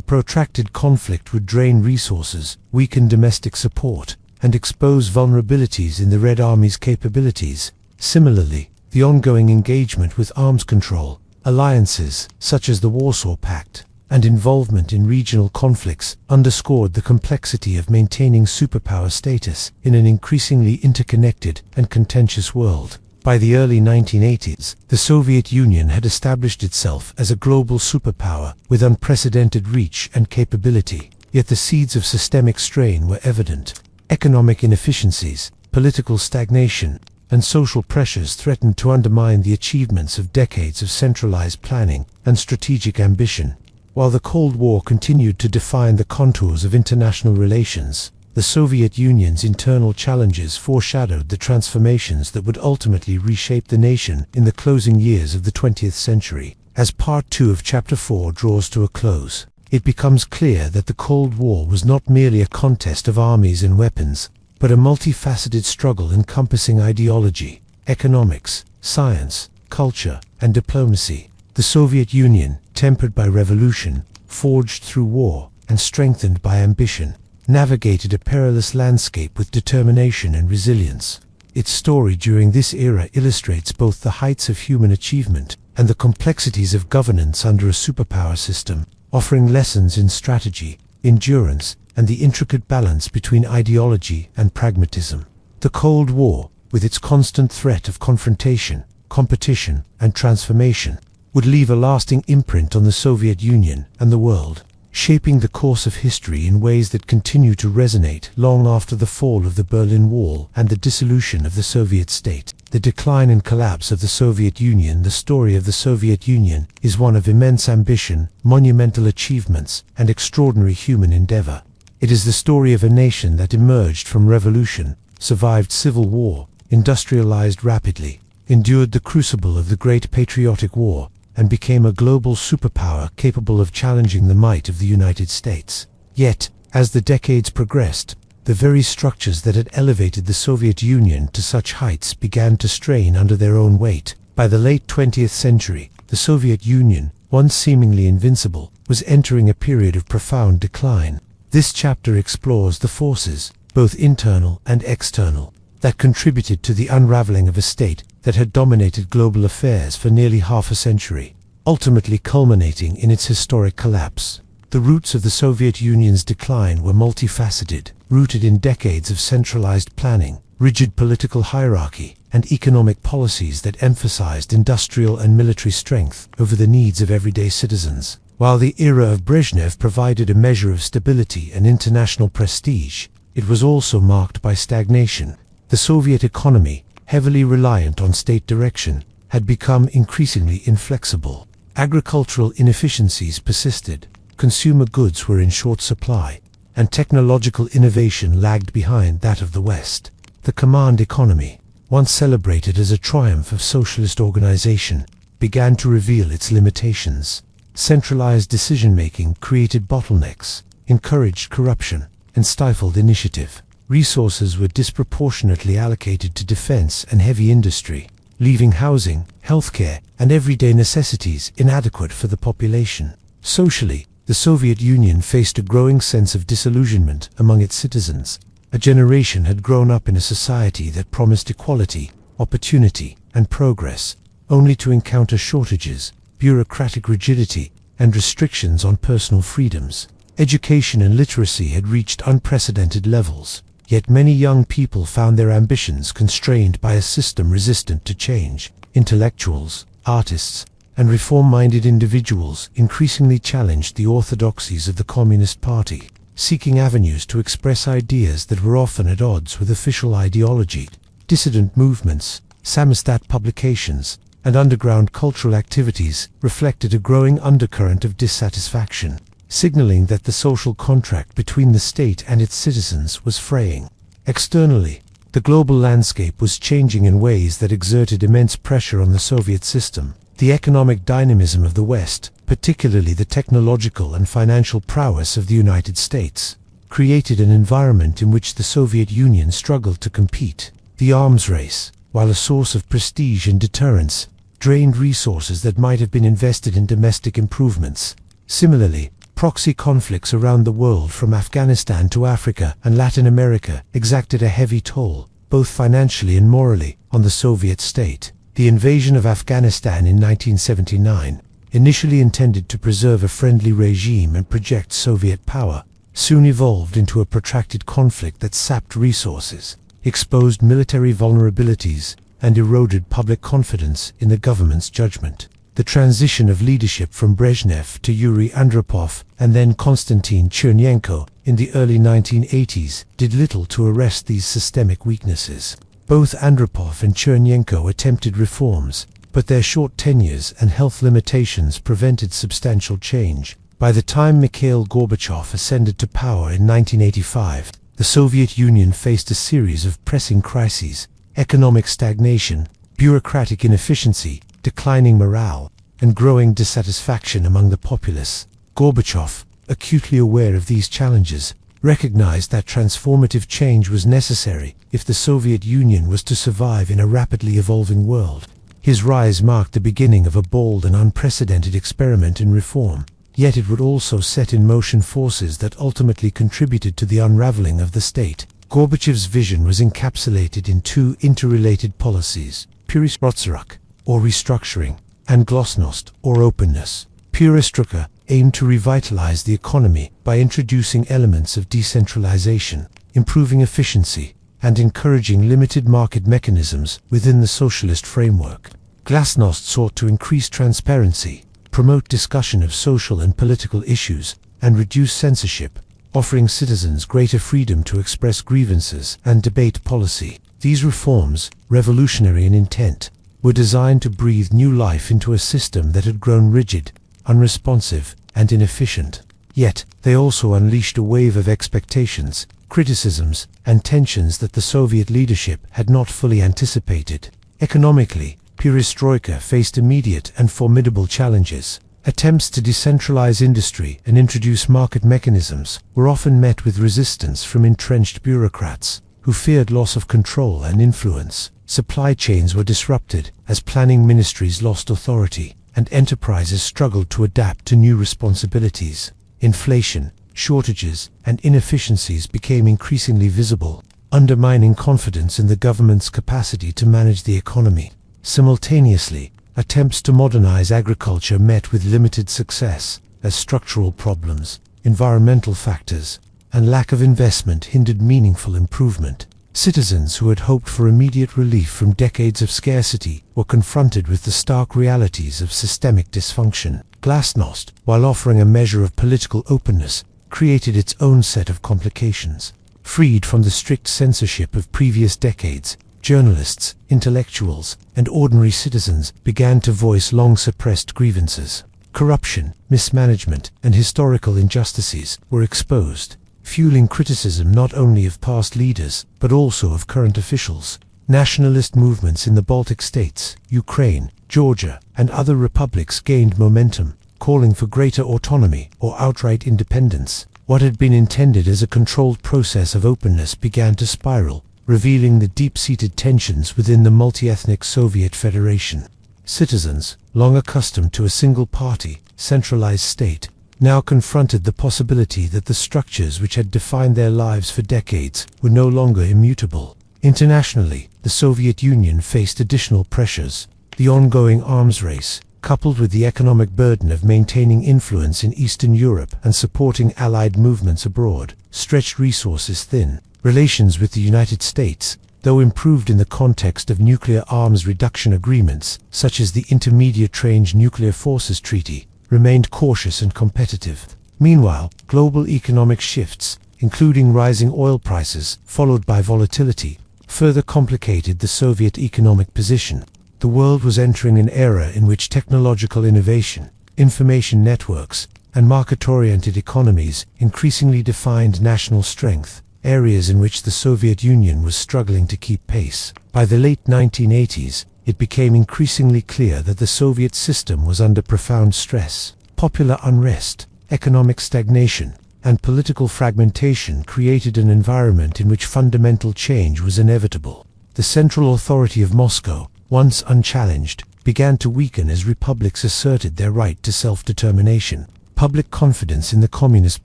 protracted conflict would drain resources, weaken domestic support, and expose vulnerabilities in the Red Army's capabilities. Similarly, the ongoing engagement with arms control, alliances such as the Warsaw Pact, and involvement in regional conflicts underscored the complexity of maintaining superpower status in an increasingly interconnected and contentious world. By the early 1980s, the Soviet Union had established itself as a global superpower with unprecedented reach and capability, yet the seeds of systemic strain were evident. Economic inefficiencies, political stagnation, and social pressures threatened to undermine the achievements of decades of centralized planning and strategic ambition. While the Cold War continued to define the contours of international relations, the Soviet Union's internal challenges foreshadowed the transformations that would ultimately reshape the nation in the closing years of the 20th century. As Part 2 of Chapter 4 draws to a close, it becomes clear that the Cold War was not merely a contest of armies and weapons, but a multifaceted struggle encompassing ideology, economics, science, culture, and diplomacy. The Soviet Union, tempered by revolution, forged through war, and strengthened by ambition, navigated a perilous landscape with determination and resilience. Its story during this era illustrates both the heights of human achievement and the complexities of governance under a superpower system, offering lessons in strategy, endurance, and the intricate balance between ideology and pragmatism. The Cold War, with its constant threat of confrontation, competition, and transformation, would leave a lasting imprint on the Soviet Union and the world, shaping the course of history in ways that continue to resonate long after the fall of the Berlin Wall and the dissolution of the Soviet state. The decline and collapse of the Soviet Union. The story of the Soviet Union is one of immense ambition, monumental achievements, and extraordinary human endeavor. It is the story of a nation that emerged from revolution, survived civil war, industrialized rapidly, endured the crucible of the Great Patriotic War, and became a global superpower capable of challenging the might of the United States. Yet, as the decades progressed, the very structures that had elevated the Soviet Union to such heights began to strain under their own weight. By the late 20th century, the Soviet Union, once seemingly invincible, was entering a period of profound decline. This chapter explores the forces, both internal and external, that contributed to the unraveling of a state that had dominated global affairs for nearly half a century, ultimately culminating in its historic collapse. The roots of the Soviet Union's decline were multifaceted, rooted in decades of centralized planning, rigid political hierarchy, and economic policies that emphasized industrial and military strength over the needs of everyday citizens. While the era of Brezhnev provided a measure of stability and international prestige, it was also marked by stagnation. The Soviet economy, heavily reliant on state direction, had become increasingly inflexible. Agricultural inefficiencies persisted, consumer goods were in short supply, and technological innovation lagged behind that of the West. The command economy, once celebrated as a triumph of socialist organization, began to reveal its limitations. Centralized decision-making created bottlenecks, encouraged corruption, and stifled initiative. Resources were disproportionately allocated to defense and heavy industry, leaving housing, healthcare, and everyday necessities inadequate for the population. Socially, the Soviet Union faced a growing sense of disillusionment among its citizens. A generation had grown up in a society that promised equality, opportunity, and progress, only to encounter shortages, bureaucratic rigidity, and restrictions on personal freedoms. Education and literacy had reached unprecedented levels, yet many young people found their ambitions constrained by a system resistant to change. Intellectuals, artists, and reform-minded individuals increasingly challenged the orthodoxies of the Communist Party, seeking avenues to express ideas that were often at odds with official ideology. Dissident movements, samizdat publications, and underground cultural activities reflected a growing undercurrent of dissatisfaction, signaling that the social contract between the state and its citizens was fraying. Externally, the global landscape was changing in ways that exerted immense pressure on the Soviet system. The economic dynamism of the West, particularly the technological and financial prowess of the United States, created an environment in which the Soviet Union struggled to compete. The arms race, while a source of prestige and deterrence, drained resources that might have been invested in domestic improvements. Similarly, proxy conflicts around the world from Afghanistan to Africa and Latin America exacted a heavy toll, both financially and morally, on the Soviet state. The invasion of Afghanistan in 1979, initially intended to preserve a friendly regime and project Soviet power, soon evolved into a protracted conflict that sapped resources, exposed military vulnerabilities, and eroded public confidence in the government's judgment. The transition of leadership from Brezhnev to Yuri Andropov and then Konstantin Chernenko in the early 1980s did little to arrest these systemic weaknesses. Both Andropov and Chernenko attempted reforms, but their short tenures and health limitations prevented substantial change. By the time Mikhail Gorbachev ascended to power in 1985, the Soviet Union faced a series of pressing crises: economic stagnation, bureaucratic inefficiency, declining morale, and growing dissatisfaction among the populace. Gorbachev, acutely aware of these challenges, recognized that transformative change was necessary if the Soviet Union was to survive in a rapidly evolving world. His rise marked the beginning of a bold and unprecedented experiment in reform, yet it would also set in motion forces that ultimately contributed to the unraveling of the state. Gorbachev's vision was encapsulated in two interrelated policies: perestroika, or restructuring, and glasnost, or openness. Perestroika aimed to revitalize the economy by introducing elements of decentralization, improving efficiency, and encouraging limited market mechanisms within the socialist framework. Glasnost sought to increase transparency, promote discussion of social and political issues, and reduce censorship, offering citizens greater freedom to express grievances and debate policy. These reforms, revolutionary in intent, were designed to breathe new life into a system that had grown rigid, unresponsive, and inefficient. Yet, they also unleashed a wave of expectations, criticisms, and tensions that the Soviet leadership had not fully anticipated. Economically, perestroika faced immediate and formidable challenges. Attempts to decentralize industry and introduce market mechanisms were often met with resistance from entrenched bureaucrats, who feared loss of control and influence. Supply chains were disrupted as planning ministries lost authority, and enterprises struggled to adapt to new responsibilities. Inflation, shortages, and inefficiencies became increasingly visible, undermining confidence in the government's capacity to manage the economy. Simultaneously, attempts to modernize agriculture met with limited success, as structural problems, environmental factors, and lack of investment hindered meaningful improvement. Citizens who had hoped for immediate relief from decades of scarcity were confronted with the stark realities of systemic dysfunction. Glasnost, while offering a measure of political openness, created its own set of complications. Freed from the strict censorship of previous decades, journalists, intellectuals, and ordinary citizens began to voice long-suppressed grievances. Corruption, mismanagement, and historical injustices were exposed. fueling criticism not only of past leaders, but also of current officials. Nationalist movements in the Baltic states, Ukraine, Georgia, and other republics gained momentum, calling for greater autonomy or outright independence. What had been intended as a controlled process of openness began to spiral, revealing the deep-seated tensions within the multi-ethnic Soviet Federation. Citizens, long accustomed to a single-party, centralized state, now confronted the possibility that the structures which had defined their lives for decades were no longer immutable. Internationally, the Soviet Union faced additional pressures. The ongoing arms race, coupled with the economic burden of maintaining influence in Eastern Europe and supporting Allied movements abroad, stretched resources thin. Relations with the United States, though improved in the context of nuclear arms reduction agreements, such as the Intermediate Range Nuclear Forces Treaty, remained cautious and competitive. Meanwhile, global economic shifts, including rising oil prices, followed by volatility, further complicated the Soviet economic position. The world was entering an era in which technological innovation, information networks, and market-oriented economies increasingly defined national strength, areas in which the Soviet Union was struggling to keep pace. By the late 1980s, it became increasingly clear that the Soviet system was under profound stress. Popular unrest, economic stagnation, and political fragmentation created an environment in which fundamental change was inevitable. The central authority of Moscow, once unchallenged, began to weaken as republics asserted their right to self-determination. Public confidence in the Communist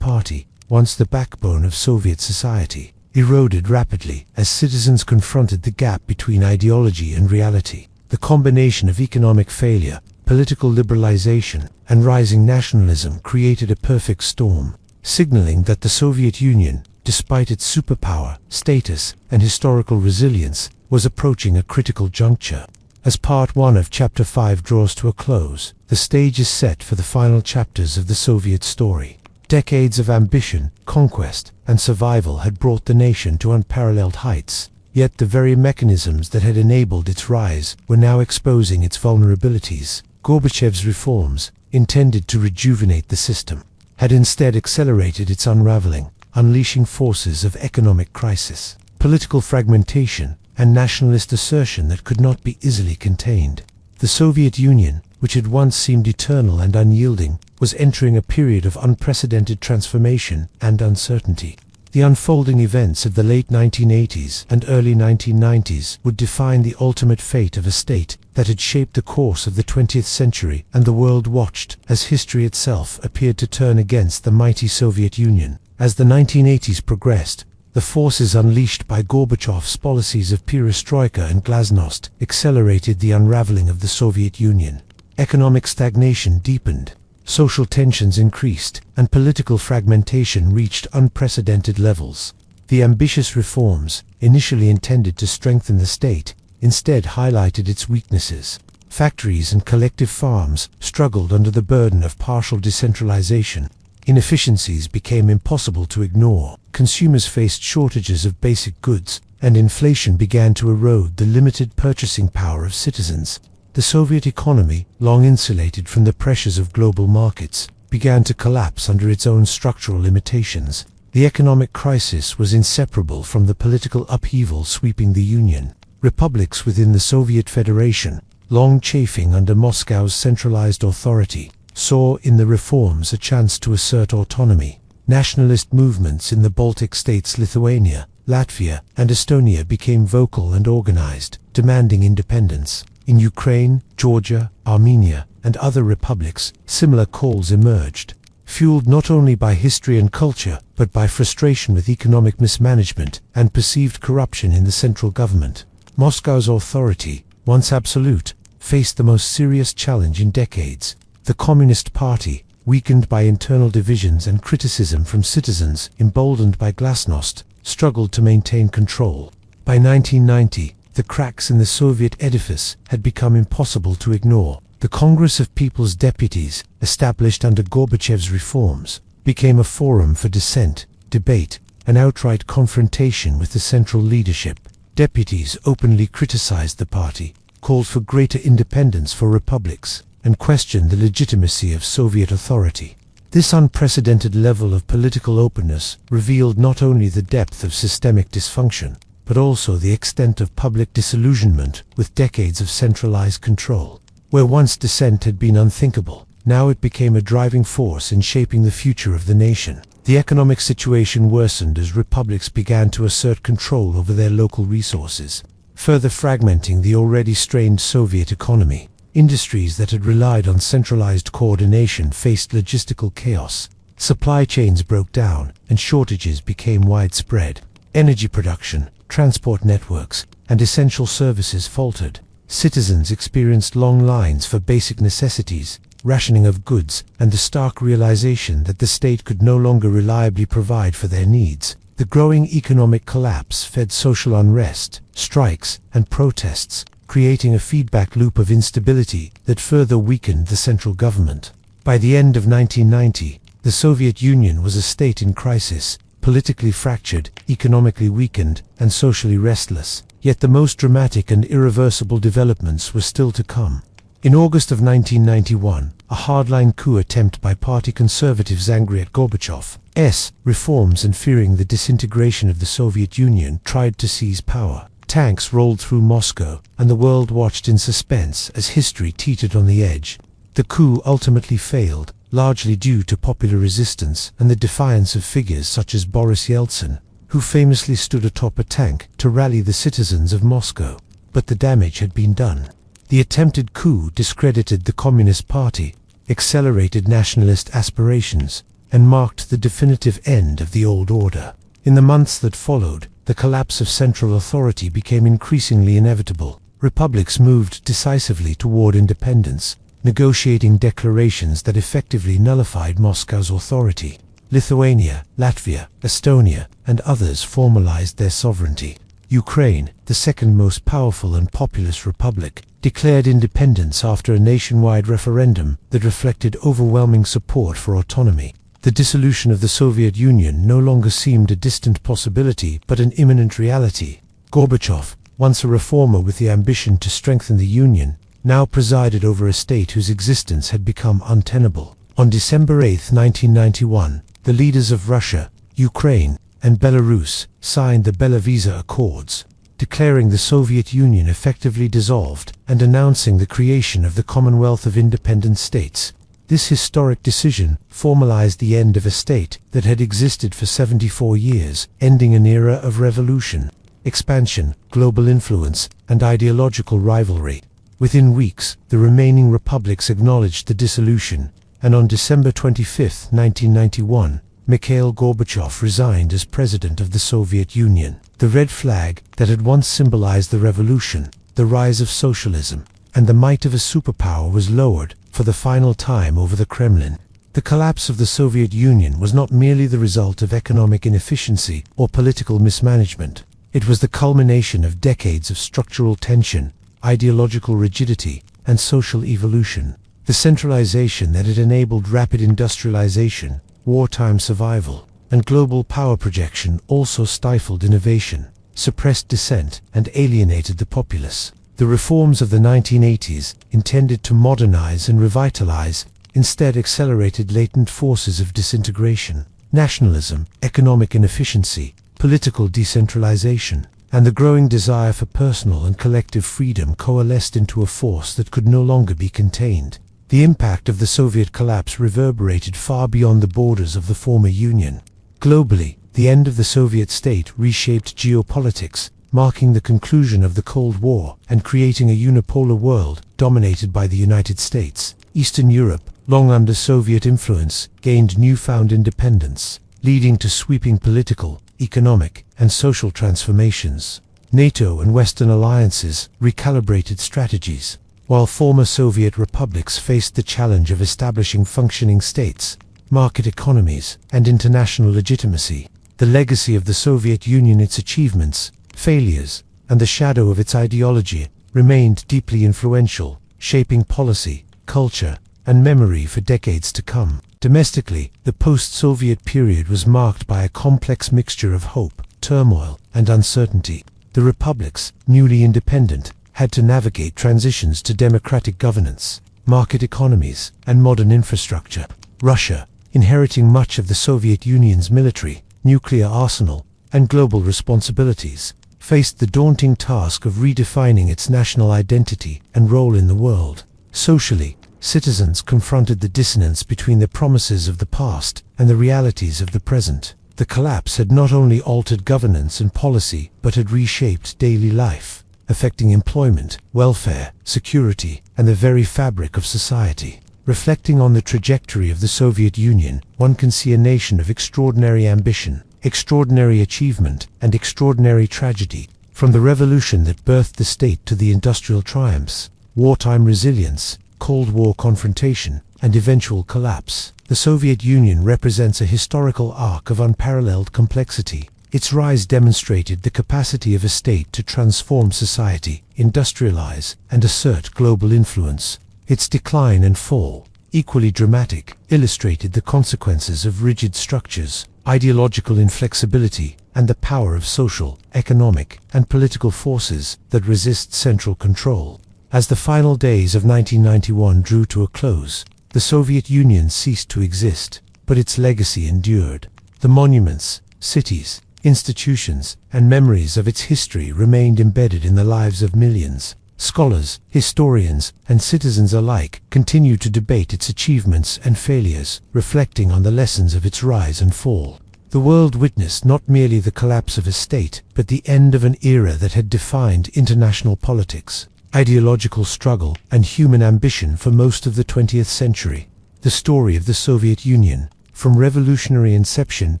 Party, once the backbone of Soviet society, eroded rapidly as citizens confronted the gap between ideology and reality. The combination of economic failure, political liberalization, and rising nationalism created a perfect storm, signaling that the Soviet Union, despite its superpower, status, and historical resilience, was approaching a critical juncture. As Part 1 of Chapter 5 draws to a close, the stage is set for the final chapters of the Soviet story. Decades of ambition, conquest, and survival had brought the nation to unparalleled heights, yet the very mechanisms that had enabled its rise were now exposing its vulnerabilities. Gorbachev's reforms, intended to rejuvenate the system, had instead accelerated its unraveling, unleashing forces of economic crisis, political fragmentation, and nationalist assertion that could not be easily contained. The Soviet Union, which had once seemed eternal and unyielding, was entering a period of unprecedented transformation and uncertainty. The unfolding events of the late 1980s and early 1990s would define the ultimate fate of a state that had shaped the course of the 20th century, and the world watched as history itself appeared to turn against the mighty Soviet Union. As the 1980s progressed, the forces unleashed by Gorbachev's policies of perestroika and glasnost accelerated the unraveling of the Soviet Union. Economic stagnation deepened, social tensions increased, and political fragmentation reached unprecedented levels. The ambitious reforms, initially intended to strengthen the state, instead highlighted its weaknesses. Factories and collective farms struggled under the burden of partial decentralization. Inefficiencies became impossible to ignore. Consumers faced shortages of basic goods, and inflation began to erode the limited purchasing power of citizens. The Soviet economy, long insulated from the pressures of global markets, began to collapse under its own structural limitations. The economic crisis was inseparable from the political upheaval sweeping the Union. Republics within the Soviet Federation, long chafing under Moscow's centralized authority, saw in the reforms a chance to assert autonomy. Nationalist movements in the Baltic states Lithuania, Latvia, and Estonia became vocal and organized, demanding independence. In Ukraine, Georgia, Armenia, and other republics, similar calls emerged, fueled not only by history and culture, but by frustration with economic mismanagement and perceived corruption in the central government. Moscow's authority, once absolute, faced the most serious challenge in decades. The Communist Party, weakened by internal divisions and criticism from citizens emboldened by glasnost, struggled to maintain control. By 1990, the cracks in the Soviet edifice had become impossible to ignore. The Congress of People's Deputies, established under Gorbachev's reforms, became a forum for dissent, debate, and outright confrontation with the central leadership. Deputies openly criticized the party, called for greater independence for republics, and questioned the legitimacy of Soviet authority. This unprecedented level of political openness revealed not only the depth of systemic dysfunction, but also the extent of public disillusionment with decades of centralized control. Where once dissent had been unthinkable, now it became a driving force in shaping the future of the nation. The economic situation worsened as republics began to assert control over their local resources, further fragmenting the already strained Soviet economy. Industries that had relied on centralized coordination faced logistical chaos. Supply chains broke down, and shortages became widespread. Energy production, transport networks, and essential services faltered. Citizens experienced long lines for basic necessities, rationing of goods, and the stark realization that the state could no longer reliably provide for their needs. The growing economic collapse fed social unrest, strikes, and protests, creating a feedback loop of instability that further weakened the central government. By the end of 1990, the Soviet Union was a state in crisis, politically fractured, economically weakened, and socially restless. Yet the most dramatic and irreversible developments were still to come. In August of 1991, a hardline coup attempt by party conservatives angry at Gorbachev's reforms and fearing the disintegration of the Soviet Union tried to seize power. Tanks rolled through Moscow, and the world watched in suspense as history teetered on the edge. The coup ultimately failed, largely due to popular resistance and the defiance of figures such as Boris Yeltsin, who famously stood atop a tank to rally the citizens of Moscow. But the damage had been done. The attempted coup discredited the Communist Party, accelerated nationalist aspirations, and marked the definitive end of the old order. In the months that followed, the collapse of central authority became increasingly inevitable. Republics moved decisively toward independence, negotiating declarations that effectively nullified Moscow's authority. Lithuania, Latvia, Estonia, and others formalized their sovereignty. Ukraine, the second most powerful and populous republic, declared independence after a nationwide referendum that reflected overwhelming support for autonomy. The dissolution of the Soviet Union no longer seemed a distant possibility but an imminent reality. Gorbachev, once a reformer with the ambition to strengthen the Union, now presided over a state whose existence had become untenable. On December 8, 1991, the leaders of Russia, Ukraine, and Belarus signed the Belavisa Accords, declaring the Soviet Union effectively dissolved and announcing the creation of the Commonwealth of Independent States. This historic decision formalized the end of a state that had existed for 74 years, ending an era of revolution, expansion, global influence, and ideological rivalry. Within weeks, the remaining republics acknowledged the dissolution, and on December 25, 1991, Mikhail Gorbachev resigned as president of the Soviet Union. The red flag that had once symbolized the revolution, the rise of socialism, and the might of a superpower was lowered for the final time over the Kremlin. The collapse of the Soviet Union was not merely the result of economic inefficiency or political mismanagement. It was the culmination of decades of structural tension, ideological rigidity, and social evolution. The centralization that had enabled rapid industrialization, wartime survival, and global power projection also stifled innovation, suppressed dissent, and alienated the populace. The reforms of the 1980s, intended to modernize and revitalize, instead accelerated latent forces of disintegration. Nationalism, economic inefficiency, political decentralization, and the growing desire for personal and collective freedom coalesced into a force that could no longer be contained. The impact of the Soviet collapse reverberated far beyond the borders of the former Union. Globally, the end of the Soviet state reshaped geopolitics, marking the conclusion of the Cold War and creating a unipolar world dominated by the United States. Eastern Europe, long under Soviet influence, gained newfound independence, leading to sweeping political, economic, and social transformations. NATO and Western alliances recalibrated strategies, while former Soviet republics faced the challenge of establishing functioning states, market economies, and international legitimacy. The legacy of the Soviet Union, its achievements, failures, and the shadow of its ideology, remained deeply influential, shaping policy, culture, and memory for decades to come. Domestically, the post-Soviet period was marked by a complex mixture of hope, turmoil, and uncertainty. The republics, newly independent, had to navigate transitions to democratic governance, market economies, and modern infrastructure. Russia, inheriting much of the Soviet Union's military, nuclear arsenal, and global responsibilities, faced the daunting task of redefining its national identity and role in the world. Socially, citizens confronted the dissonance between the promises of the past and the realities of the present. The collapse had not only altered governance and policy, but had reshaped daily life, affecting employment, welfare, security, and the very fabric of society. Reflecting on the trajectory of the Soviet Union, one can see a nation of extraordinary ambition, extraordinary achievement, and extraordinary tragedy. From the revolution that birthed the state to the industrial triumphs, wartime resilience, Cold War confrontation, and eventual collapse, the Soviet Union represents a historical arc of unparalleled complexity. Its rise demonstrated the capacity of a state to transform society, industrialize, and assert global influence. Its decline and fall, equally dramatic, illustrated the consequences of rigid structures, ideological inflexibility, and the power of social, economic, and political forces that resist central control. As the final days of 1991 drew to a close, the Soviet Union ceased to exist, but its legacy endured. The monuments, cities, institutions, and memories of its history remained embedded in the lives of millions. Scholars, historians, and citizens alike continue to debate its achievements and failures, reflecting on the lessons of its rise and fall. The world witnessed not merely the collapse of a state, but the end of an era that had defined international politics, ideological struggle, and human ambition for most of the 20th century. The story of the Soviet Union, from revolutionary inception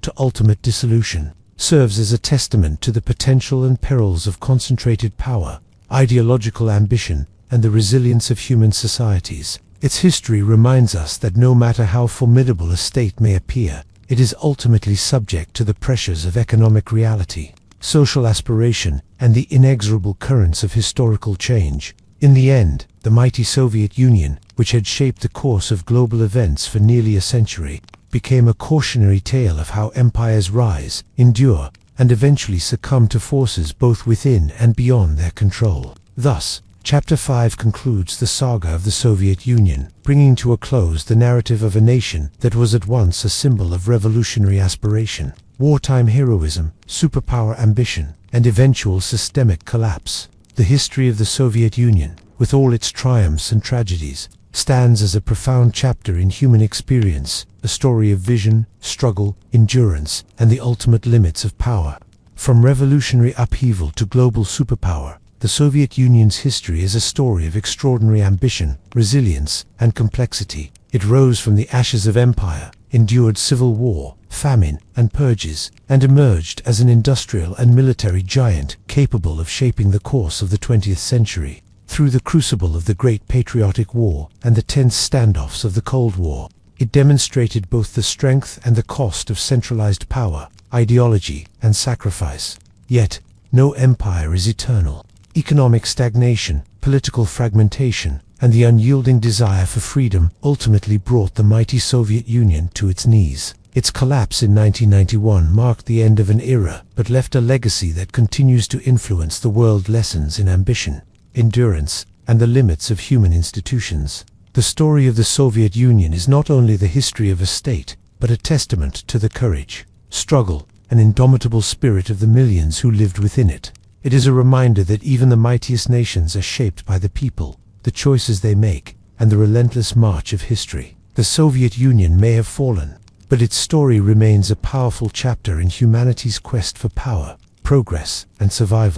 to ultimate dissolution, serves as a testament to the potential and perils of concentrated power, ideological ambition, and the resilience of human societies. Its history reminds us that no matter how formidable a state may appear, it is ultimately subject to the pressures of economic reality, social aspiration, and the inexorable currents of historical change. In the end, the mighty Soviet Union, which had shaped the course of global events for nearly a century, became a cautionary tale of how empires rise, endure, and eventually succumb to forces both within and beyond their control. Thus, Chapter 5 concludes the saga of the Soviet Union, bringing to a close the narrative of a nation that was at once a symbol of revolutionary aspiration, wartime heroism, superpower ambition, and eventual systemic collapse. The history of the Soviet Union, with all its triumphs and tragedies, stands as a profound chapter in human experience, a story of vision, struggle, endurance, and the ultimate limits of power. From revolutionary upheaval to global superpower, the Soviet Union's history is a story of extraordinary ambition, resilience, and complexity. It rose from the ashes of empire, endured civil war, famine, and purges, and emerged as an industrial and military giant capable of shaping the course of the 20th century. Through the crucible of the Great Patriotic War and the tense standoffs of the Cold War, it demonstrated both the strength and the cost of centralized power, ideology, and sacrifice. Yet, no empire is eternal. Economic stagnation, political fragmentation, and the unyielding desire for freedom ultimately brought the mighty Soviet Union to its knees. Its collapse in 1991 marked the end of an era, but left a legacy that continues to influence the world. Lessons in ambition, endurance, and the limits of human institutions. The story of the Soviet Union is not only the history of a state, but a testament to the courage, struggle, and indomitable spirit of the millions who lived within it. It is a reminder that even the mightiest nations are shaped by the people, the choices they make, and the relentless march of history. The Soviet Union may have fallen, but its story remains a powerful chapter in humanity's quest for power, progress, and survival.